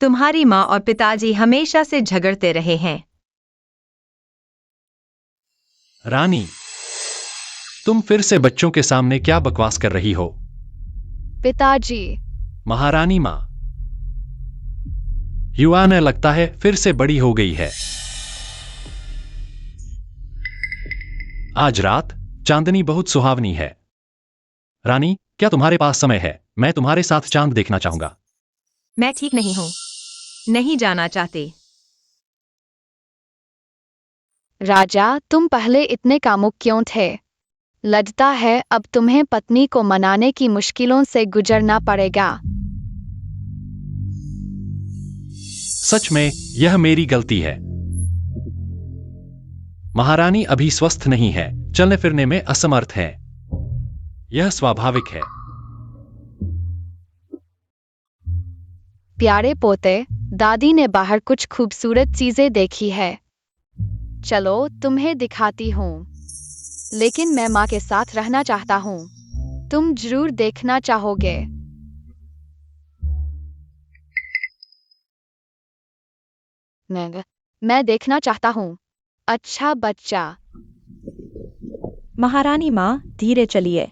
तुम्हारी माँ और पिताजी हमेशा से झगड़ते रहे हैं। रानी, तुम फिर से बच्चों के सामने क्या बकवास कर रही हो? पिताजी, महारानी माँ, युवा ने लगता है फिर से बड़ी हो गई है। आज रात चांदनी बहुत सुहावनी है। रानी, क्या तुम्हारे पास समय है? मैं तुम्हारे साथ चांद देखना चाहूंगा। मैं ठीक नहीं हूँ, नहीं जाना चाहते। राजा, तुम पहले इतने कामुक क्यों थे? लगता है अब तुम्हें पत्नी को मनाने की मुश्किलों से गुजरना पड़ेगा। सच में यह मेरी गलती है। महारानी अभी स्वस्थ नहीं है, चलने फिरने में असमर्थ है। यह स्वाभाविक है। प्यारे पोते, दादी ने बाहर कुछ खूबसूरत चीजें देखी है। चलो तुम्हें दिखाती हूँ। लेकिन मैं माँ के साथ रहना चाहता हूँ। तुम जरूर देखना चाहोगे। मैं देखना चाहता हूँ। अच्छा बच्चा। महारानी माँ, धीरे चलिए।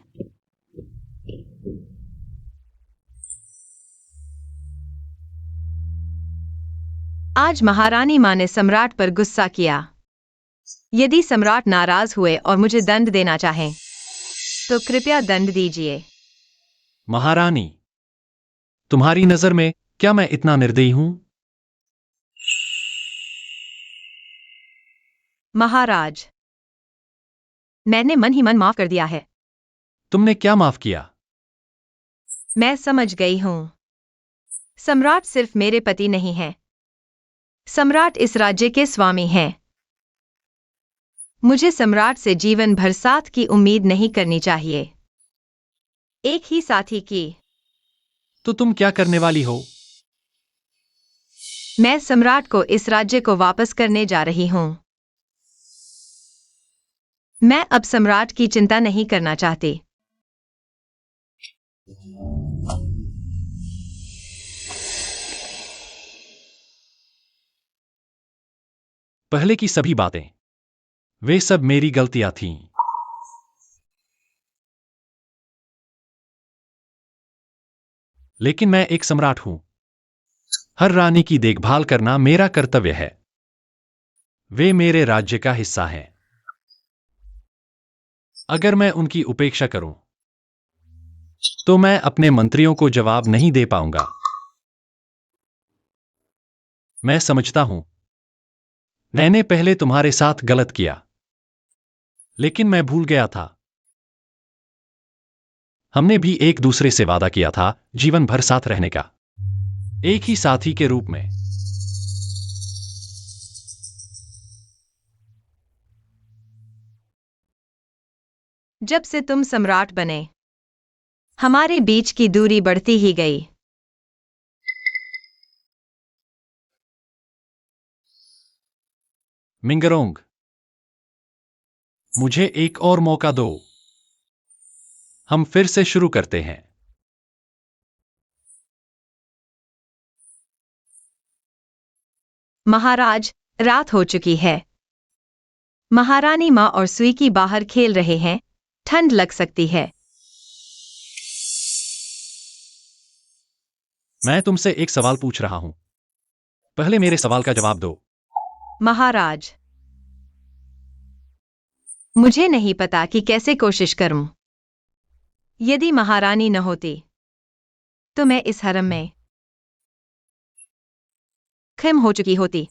आज महारानी माँ ने सम्राट पर गुस्सा किया। यदि सम्राट नाराज हुए और मुझे दंड देना चाहें, तो कृपया दंड दीजिए। महारानी, तुम्हारी नजर में क्या मैं इतना निर्दयी हूं? महाराज, मैंने मन ही मन माफ कर दिया है। तुमने क्या माफ किया? मैं समझ गई हूं। सम्राट सिर्फ मेरे पति नहीं है, सम्राट इस राज्य के स्वामी हैं। मुझे सम्राट से जीवन भर साथ की उम्मीद नहीं करनी चाहिए, एक ही साथी की। तो तुम क्या करने वाली हो? मैं सम्राट को इस राज्य को वापस करने जा रही हूं। मैं अब सम्राट की चिंता नहीं करना चाहती। पहले की सभी बातें, वे सब मेरी गलतियां थीं। लेकिन मैं एक सम्राट हूं। हर रानी की देखभाल करना मेरा कर्तव्य है। वे मेरे राज्य का हिस्सा हैं। अगर मैं उनकी उपेक्षा करूं, तो मैं अपने मंत्रियों को जवाब नहीं दे पाऊंगा। मैं समझता हूं, मैंने पहले तुम्हारे साथ गलत किया, लेकिन मैं भूल गया था। हमने भी एक दूसरे से वादा किया था जीवन भर साथ रहने का, एक ही साथी के रूप में। जब से तुम सम्राट बने, हमारे बीच की दूरी बढ़ती ही गई। मिंगरोंग, मुझे एक और मौका दो। हम फिर से शुरू करते हैं। महाराज, रात हो चुकी है। महारानी माँ और सुई बाहर खेल रहे हैं, ठंड लग सकती है। मैं तुमसे एक सवाल पूछ रहा हूं, पहले मेरे सवाल का जवाब दो। महाराज, मुझे नहीं पता कि कैसे कोशिश करूं। यदि महारानी न होती, तो मैं इस हरम में खत्म हो चुकी होती।